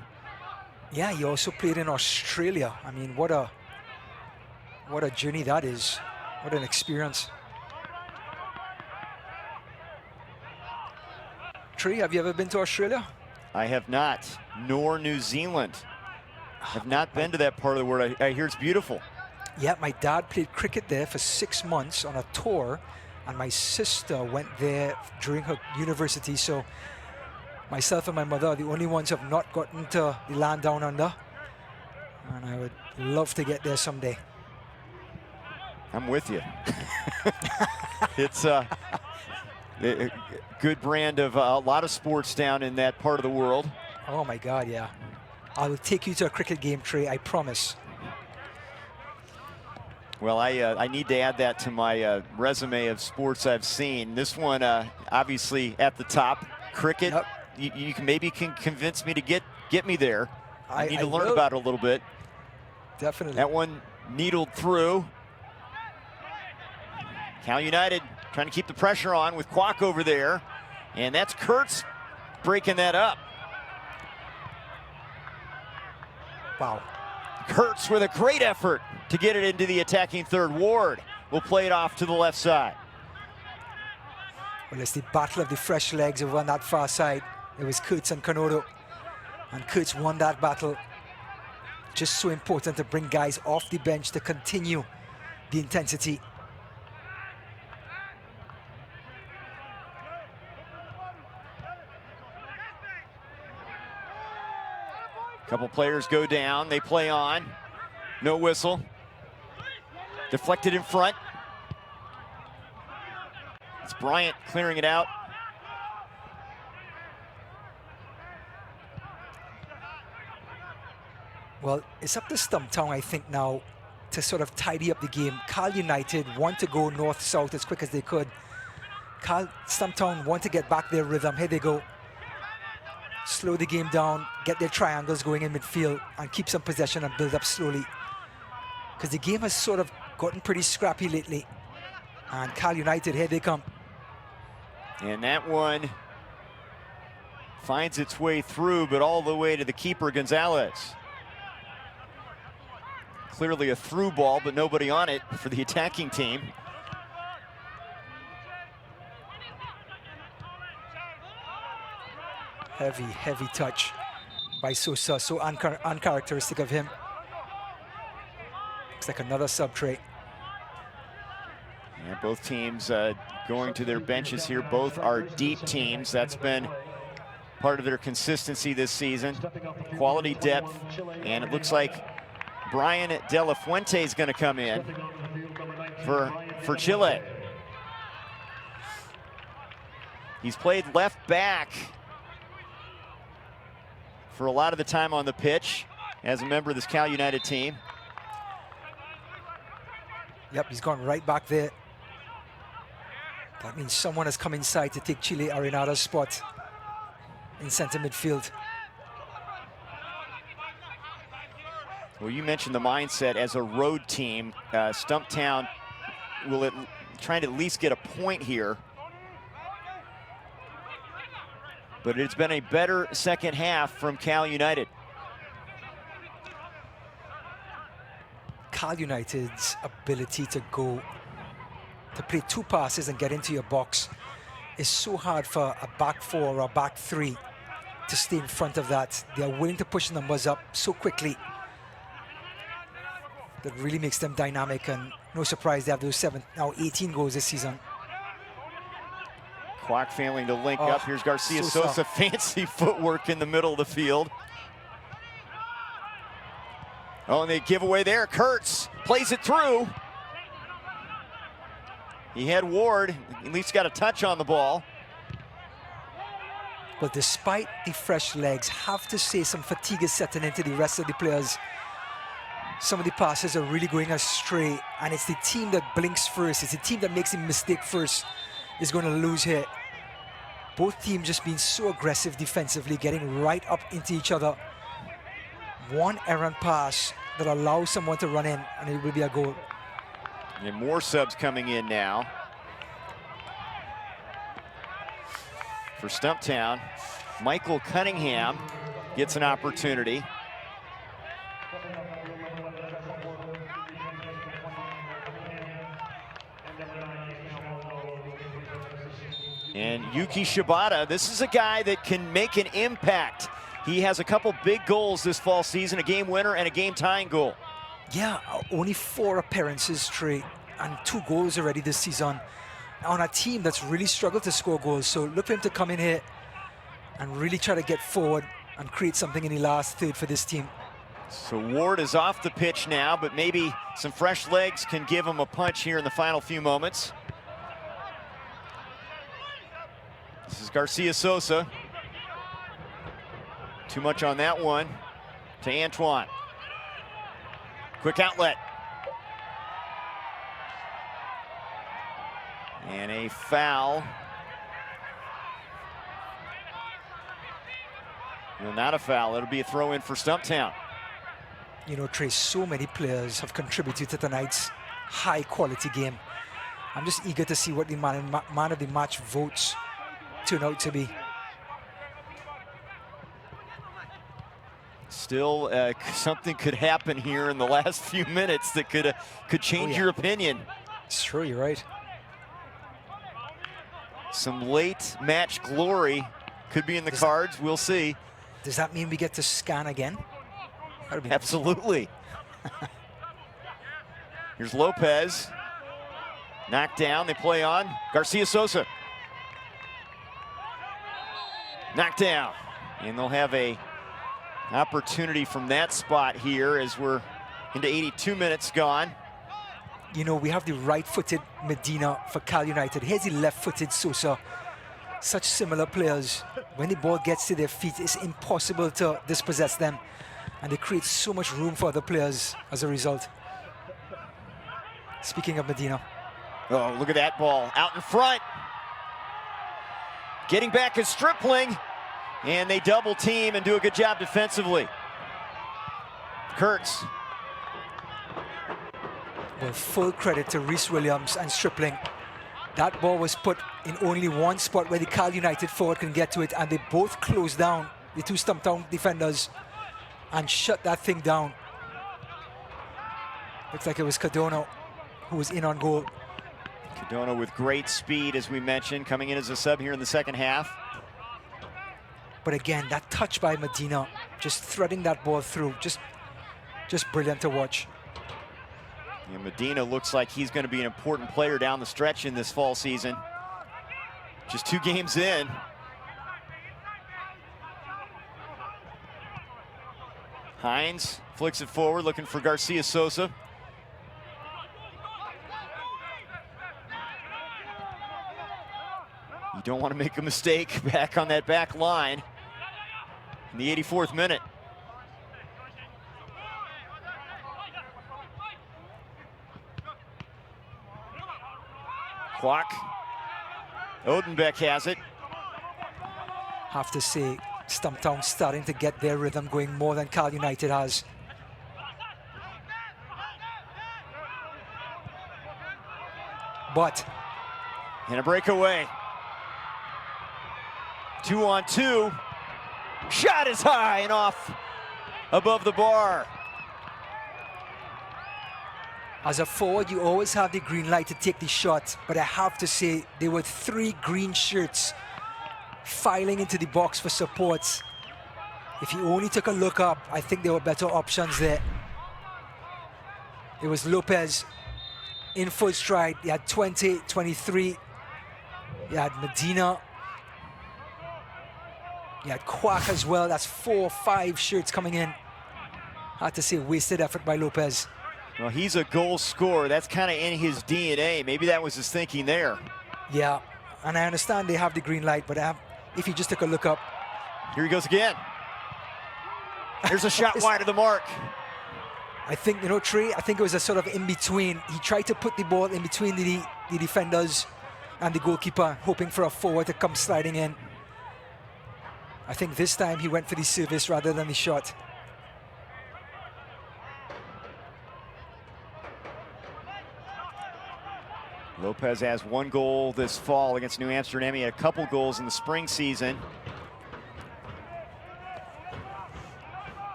Yeah, he also played in Australia. I mean, what a journey that is. What an experience. Trey, have you ever been to Australia? I have not, nor New Zealand. I've not been to that part of the world. I hear it's beautiful. Yeah, my dad played cricket there for 6 months on a tour, and my sister went there during her university. So myself and my mother are the only ones who have not gotten to the land down under, and I would love to get there someday. I'm with you. It's a good brand of a lot of sports down in that part of the world. Oh my God, yeah. I will take you to a cricket game, Trey, I promise. Well, I need to add that to my resume of sports I've seen. This one, obviously, at the top, cricket. Yep. You can maybe convince me to get me there. I need to learn will. about it a little bit. Definitely. That one needled through. Cal United trying to keep the pressure on with Kwok over there. And that's Kurtz breaking that up. Wow. Kurtz with a great effort to get it into the attacking third. Ward will play it off to the left side. Well, it's the battle of the fresh legs over on that far side. It was Kurtz and Kanodo. And Kurtz won that battle. Just so important to bring guys off the bench to continue the intensity. Couple players go down, they play on. No whistle. Deflected in front. It's Bryant clearing it out. Well, it's up to Stumptown, I think, now to sort of tidy up the game. Cal United want to go north-south as quick as they could. Stumptown want to get back their rhythm. Here they go. Slow the game down, get their triangles going in midfield, and keep some possession and build up slowly. Because the game has sort of gotten pretty scrappy lately. And Cal United, here they come. And that one finds its way through, but all the way to the keeper, Gonzalez. Clearly a through ball, but nobody on it for the attacking team. Heavy, heavy touch by Sosa, so uncharacteristic of him. Looks like another sub tray. Yeah, both teams going to their benches here. Both are deep teams. That's been part of their consistency this season. Quality depth, and it looks like Brian De La Fuente is going to come in for Chile. He's played left back for a lot of the time on the pitch as a member of this Cal United team. Yep, he's gone right back there. That means someone has come inside to take Chile Arenada's spot in center midfield. Well, you mentioned the mindset as a road team. Stumptown will trying to at least get a point here. But it's been a better second half from Cal United. Cal United's ability to play two passes and get into your box is so hard for a back four or a back three to stay in front of that. They are willing to push numbers up so quickly. That really makes them dynamic, and no surprise they have those 18 goals this season. Kwok failing to link up. Here's Garcia Sosa. Fancy footwork in the middle of the field. Oh, and they give away there. Kurtz plays it through. He had Ward, at least got a touch on the ball. But despite the fresh legs, have to say some fatigue is setting into the rest of the players. Some of the passes are really going astray, and it's the team that blinks first, it's the team that makes a mistake first is going to lose here. Both teams just being so aggressive defensively, getting right up into each other. One errant pass that allows someone to run in, and it will be a goal. And more subs coming in now for Stumptown. Michael Cunningham gets an opportunity. And Yuki Shibata, this is a guy that can make an impact. He has a couple big goals this fall season, a game winner and a game tying goal. Yeah, only 4 appearances, Trey, and 2 goals already this season on a team that's really struggled to score goals. So look for him to come in here and really try to get forward and create something in the last third for this team. So Ward is off the pitch now, but maybe some fresh legs can give him a punch here in the final few moments. This is Garcia Sosa. Too much on that one to Antoine. Quick outlet. And a foul. No, not a foul. It'll be a throw in for Stumptown. You know, Trey, so many players have contributed to tonight's high-quality game. I'm just eager to see what the man of the match votes turn out to be. Still, something could happen here in the last few minutes that could change your opinion. It's true, you're right. Some late match glory could be in the cards. We'll see. Does that mean we get to scan again? Absolutely. Here's Lopez. Knocked down. They play on. Garcia Sosa. Knocked down. And they'll have a opportunity from that spot here as we're into 82 minutes gone. You know, we have the right-footed Medina for Cal United. Here's the left-footed Sosa. Such similar players. When the ball gets to their feet, it's impossible to dispossess them. And they create so much room for other players as a result. Speaking of Medina. Oh, look at that ball out in front. Getting back is Stripling. And they double team and do a good job defensively. Kurtz. Well, full credit to Reese Williams and Stripling. That ball was put in only one spot where the Cal United forward can get to it, and they both closed down, the two Stumptown defenders, and shut that thing down. Looks like it was Cardona who was in on goal. Cardona with great speed, as we mentioned, coming in as a sub here in the second half. But again, that touch by Medina, just threading that ball through, just brilliant to watch. Yeah, Medina looks like he's going to be an important player down the stretch in this fall season. Just 2 games in. Hines flicks it forward, looking for Garcia Sosa. You don't want to make a mistake back on that back line in the 84th minute. Kwok. Odenbeck has it. Have to say, Stumptown starting to get their rhythm going more than Cal United has. But. And a breakaway. 2-on-2. Shot is high and off above the bar. As a forward, you always have the green light to take the shot, but I have to say there were 3 green shirts filing into the box for support. If you only took a look up, I think there were better options there. It was Lopez in full stride. He had 20, 23. He had Medina. He had Kwok as well. That's 4, 5 shirts coming in. I have to say, wasted effort by Lopez. Well, he's a goal scorer. That's kind of in his DNA. Maybe that was his thinking there. Yeah, and I understand they have the green light, but if you just took a look up. Here he goes again. There's a shot wide of the mark. I think, you know, Trey, I think it was a sort of in-between. He tried to put the ball in between the defenders and the goalkeeper, hoping for a forward to come sliding in. I think this time he went for the service rather than the shot. Lopez has 1 goal this fall against New Amsterdam. He had a couple goals in the spring season.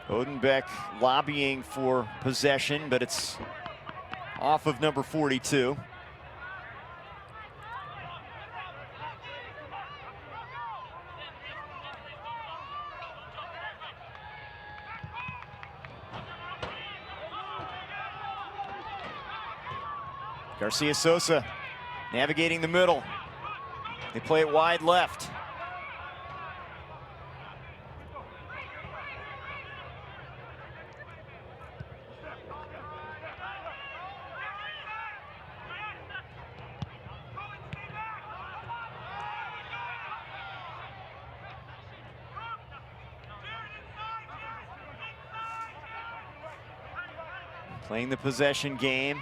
Odenbeck lobbying for possession, but it's off of number 42. Garcia Sosa navigating the middle. They play it wide left. Playing the possession game.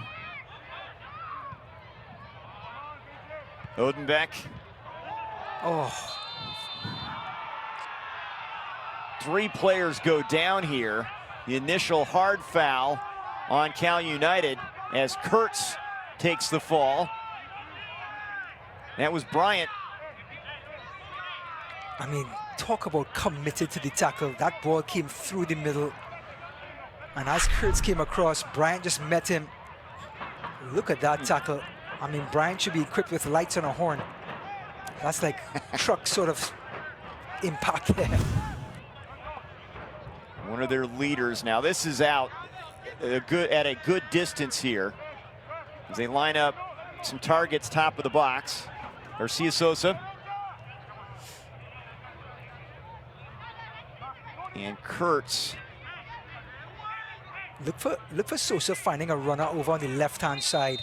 Odenbeck. Oh, 3 players go down here. The initial hard foul on Cal United as Kurtz takes the fall. That was Bryant. I mean, talk about committed to the tackle. That ball came through the middle. And as Kurtz came across, Bryant just met him. Look at that tackle. I mean, Bryant should be equipped with lights on a horn. That's like truck sort of impact there. One of their leaders. Now this is out at a good distance here as they line up some targets top of the box. Garcia Sosa. And Kurtz. Look for Sosa finding a runner over on the left-hand side.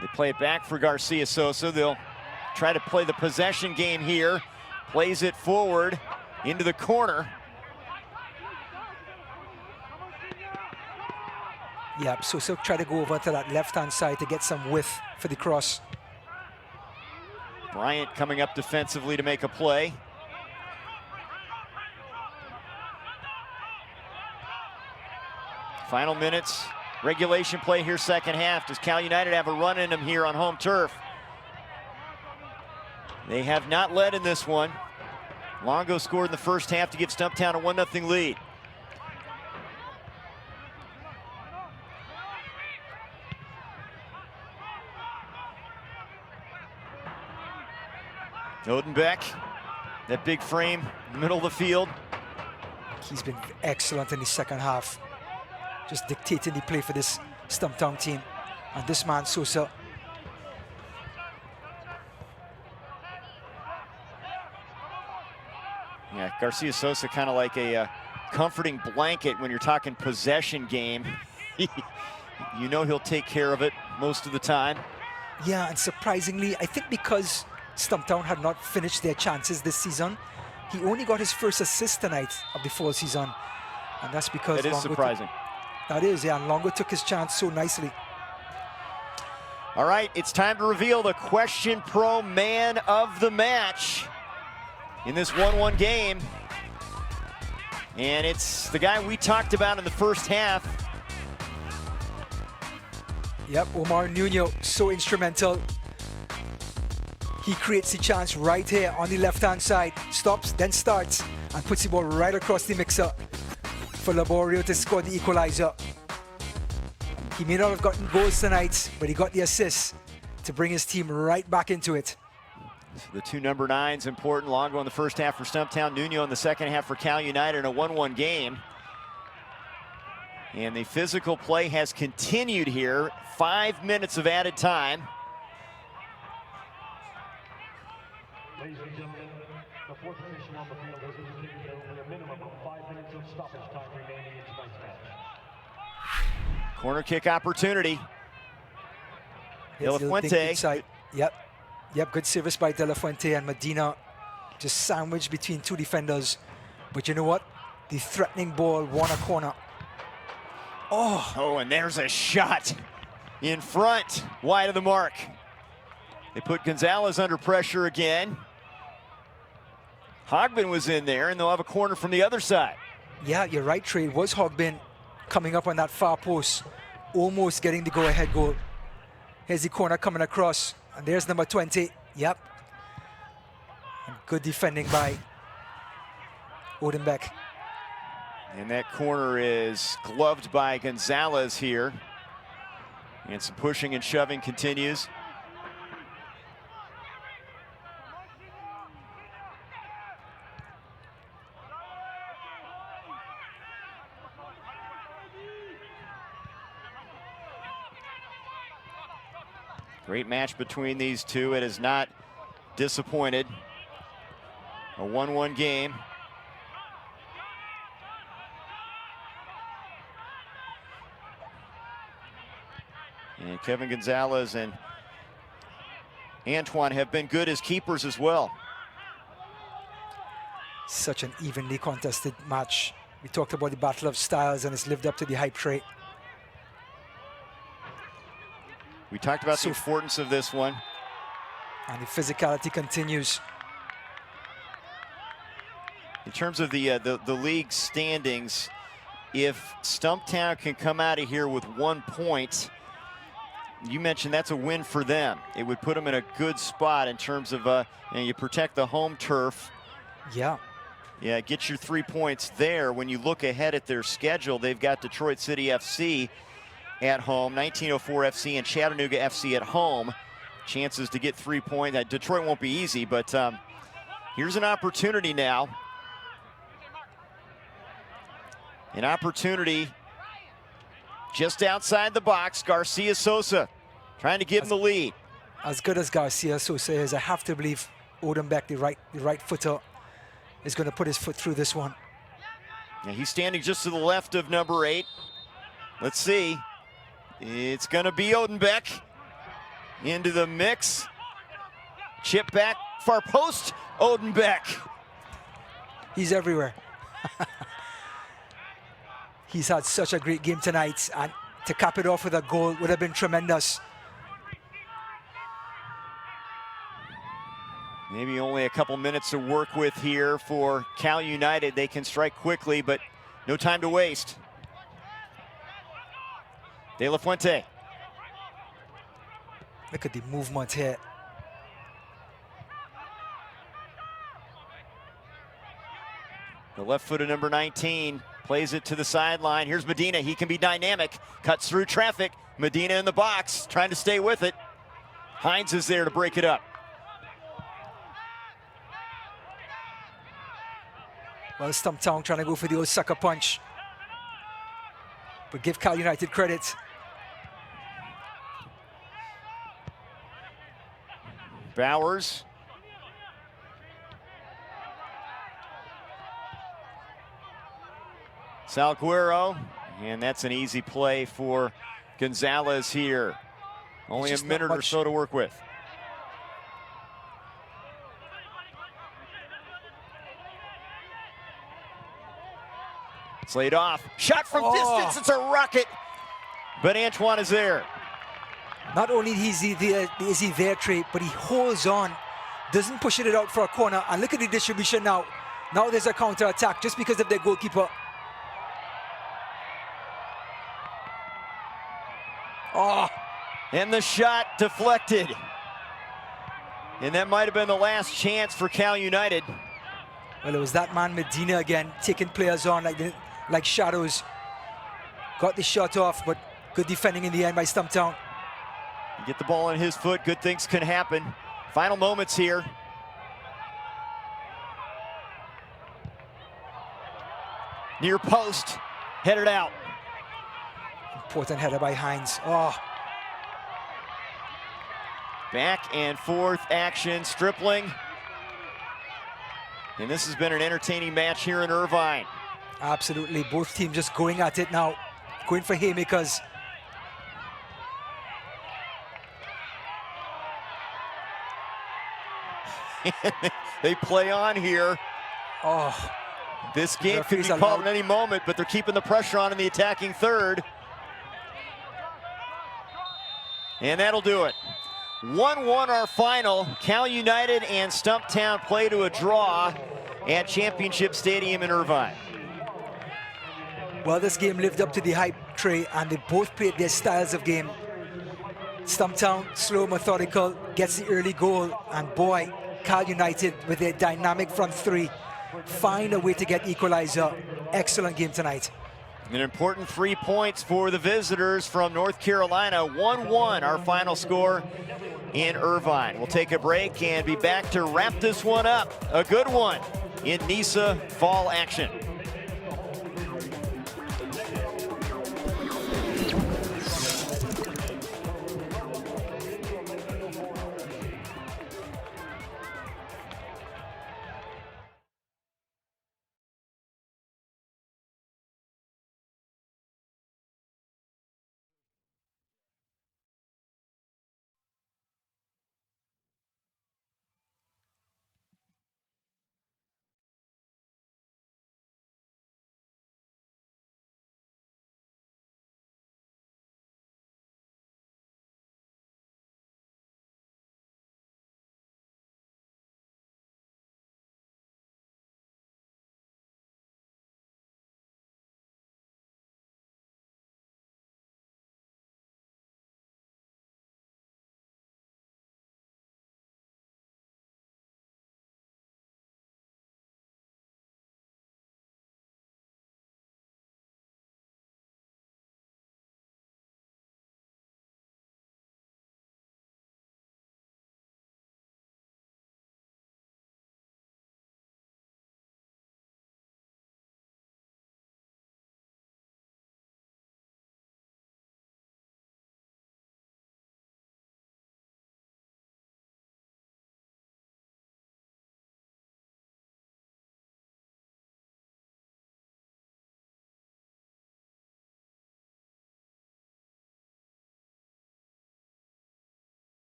They play it back for Garcia Sosa. They'll try to play the possession game here. Plays it forward into the corner. Yeah, Sosa try to go over to that left-hand side to get some width for the cross. Bryant coming up defensively to make a play. Final minutes, regulation play here, second half. Does Cal United have a run in them here on home turf? They have not led in this one. Longo scored in the first half to give Stumptown a 1-0 lead. Odenbeck, that big frame in the middle of the field. He's been excellent in the second half. Just dictating the play for this Stumptown team. And this man, Sosa. Yeah, Garcia Sosa kind of like a comforting blanket when you're talking possession game. You know he'll take care of it most of the time. Yeah, and surprisingly, I think because Stumptown had not finished their chances this season, he only got his first assist tonight of the fall season. And that's because that is surprising. That is, yeah, and Longo took his chance so nicely. All right, it's time to reveal the Question Pro Man of the Match in this 1-1 game. And it's the guy we talked about in the first half. Yep, Omar Nuno, so instrumental. He creates the chance right here on the left-hand side. Stops, then starts, and puts the ball right across the mixer for Laborio to score the equalizer. He may not have gotten goals tonight, but he got the assist to bring his team right back into it. The 2 number 9s important. Longo in the first half for Stumptown, Nuno in the second half for Cal United in a 1-1 game. And the physical play has continued here. 5 minutes of added time. Ladies and gentlemen, the fourth position on the field is indicated there will be a minimum of 5 minutes of stoppage time remaining in tonight's match. Corner kick opportunity. De La Fuente. Yep, good service by De La Fuente, and Medina just sandwiched between 2 defenders. But you know what? The threatening ball won a corner. Oh, and there's a shot in front, wide of the mark. They put Gonzalez under pressure again. Hogbin was in there, and they'll have a corner from the other side. Yeah, you're right, Trey. It was Hogbin coming up on that far post, almost getting the go-ahead goal. Here's the corner coming across, and there's number 20. Yep. And good defending by Odenbeck. And that corner is gloved by Gonzalez here. And some pushing and shoving continues. Great match between these two. It has not disappointed. A 1-1 game. And Kevin Gonzalez and Antoine have been good as keepers as well. Such an evenly contested match We talked about the battle of styles, and it's lived up to the hype, Trey. We talked about the importance of this one. And the physicality continues. In terms of the league standings, if Stumptown can come out of here with 1 point, you mentioned that's a win for them. It would put them in a good spot in terms of you protect the home turf. Yeah. Yeah, get your 3 points there. When you look ahead at their schedule, they've got Detroit City FC at home, 1904 FC and Chattanooga FC at home. Chances to get 3 points. Detroit won't be easy, but here's an opportunity now. An opportunity just outside the box. Garcia Sosa trying to give him the lead. As good as Garcia Sosa is, I have to believe Odenbeck, the right footer, is going to put his foot through this one. Yeah, he's standing just to the left of number 8. Let's see. It's going to be Odenbeck into the mix. Chip back, far post, Odenbeck. He's everywhere. He's had such a great game tonight, and to cap it off with a goal would have been tremendous. Maybe only a couple minutes to work with here for Cal United. They can strike quickly, but no time to waste. De La Fuente. Look at the movement here. The left foot of number 19 plays it to the sideline. Here's Medina. He can be dynamic. Cuts through traffic. Medina in the box, trying to stay with it. Hines is there to break it up. Well, Stumptown trying to go for the old sucker punch. But give Cal United credit. Bowers. Salguero, and that's an easy play for Gonzalez here. Only a minute or so to work with. It's laid off. Shot from distance. It's a rocket. But Antoine is there. Not only is he there, Trey, but he holds on, doesn't push it out for a corner. And look at the distribution now. Now there's a counter attack just because of their goalkeeper. Oh. And the shot deflected. And that might have been the last chance for Cal United. Well, it was that man Medina again, taking players on like shadows. Got the shot off, but good defending in the end by Stumptown. You get the ball on his foot, good things can happen. Final moments here. Near post, headed out. Important header by Hines. Oh. Back and forth action, Stripling. And this has been an entertaining match here in Irvine. Absolutely, both teams just going at it now. Going for haymakers. They play on here. Oh. This game could be called at any moment, but they're keeping the pressure on in the attacking third. And that'll do it. 1-1 our final. Cal United and Stumptown play to a draw at Championship Stadium in Irvine. Well, this game lived up to the hype, Trey, and they both played their styles of game. Stumptown, slow, methodical, gets the early goal, and boy, Cal United with their dynamic front three find a way to get equalizer. Excellent game tonight. An important 3 points for the visitors from North Carolina. 1-1 our final score in Irvine. We'll take a break and be back to wrap this one up. A good one in NISA fall action.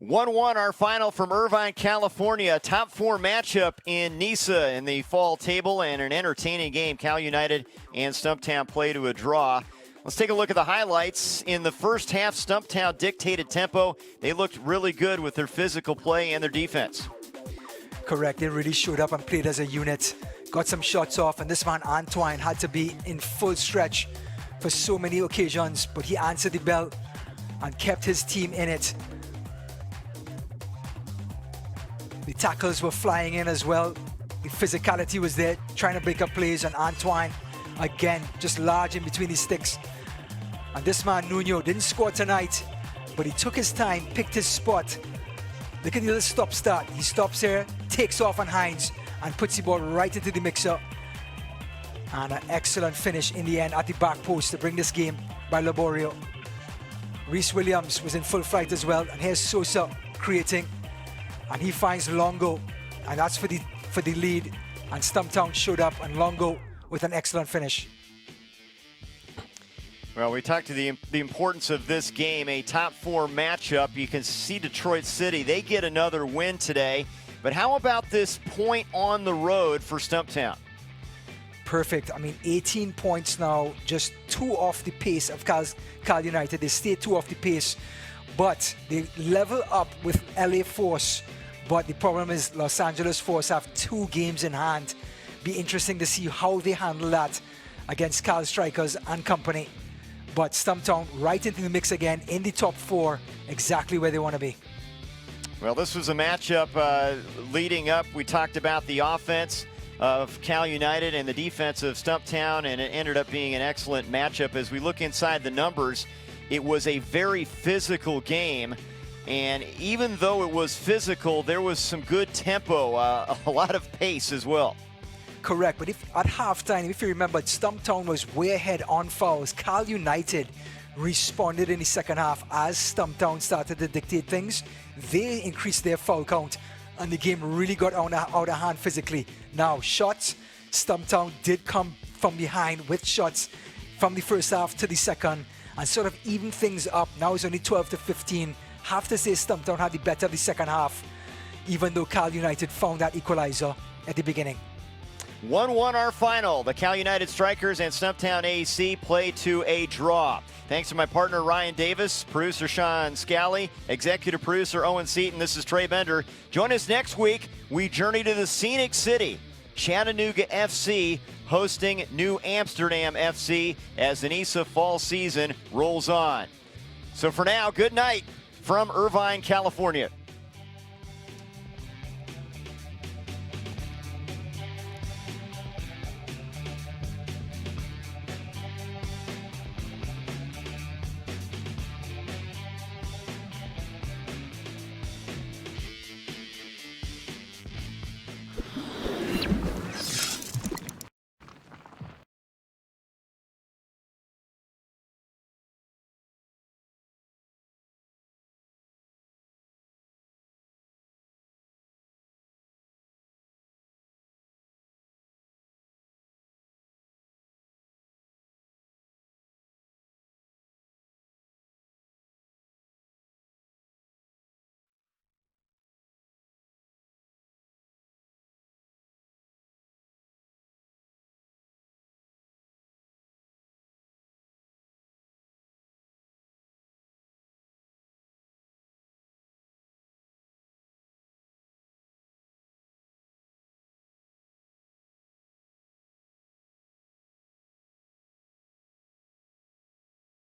1-1 our final from Irvine, California. Top 4 matchup in NISA in the fall table, and an entertaining game. Cal United and Stumptown play to a draw. Let's take a look at the highlights. In the first half, Stumptown dictated tempo. They looked really good with their physical play and their defense. Correct. They really showed up and played as a unit. Got some shots off, and this man, Antoine, had to be in full stretch for so many occasions, but he answered the bell and kept his team in it. The tackles were flying in as well. The physicality was there, trying to break up plays, and Antoine, again, just large in between his sticks. And this man, Nuno, didn't score tonight, but he took his time, picked his spot. Look at the little stop-start. He stops here, takes off on Hines, and puts the ball right into the mixer. And an excellent finish in the end at the back post to bring this game by Laborio. Reese Williams was in full flight as well, and here's Sosa creating, and he finds Longo, and that's for the lead. And Stumptown showed up, and Longo with an excellent finish. Well, we talked to the importance of this game, a top 4 matchup. You can see Detroit City, they get another win today. But how about this point on the road for Stumptown? Perfect. I mean, 18 points now, just 2 off the pace of Cal United. They stay 2 off the pace, but they level up with LA Force. But the problem is Los Angeles Force have 2 games in hand. Be interesting to see how they handle that against Cal Strikers and company. But Stumptown right into the mix again in the top 4, exactly where they want to be. Well, this was a matchup leading up. We talked about the offense of Cal United and the defense of Stumptown, and it ended up being an excellent matchup. As we look inside the numbers, it was a very physical game, and even though it was physical, there was some good tempo, a lot of pace as well. Correct, but at halftime, if you remember, Stumptown was way ahead on fouls. Cal United responded in the second half as Stumptown started to dictate things. They increased their foul count, and the game really got out of hand physically. Now, shots, Stumptown did come from behind with shots from the first half to the second and sort of even things up. Now it's only 12-15. Have to say Stumptown had the better of the second half, even though Cal United found that equalizer at the beginning. 1-1 our final. The Cal United Strikers and Stumptown AC play to a draw. Thanks to my partner Ryan Davis, producer Sean Scally, executive producer Owen Seaton. This is Trey Bender. Join us next week. We journey to the Scenic City. Chattanooga FC hosting New Amsterdam FC as the NISA fall season rolls on. So for now, good night from Irvine, California.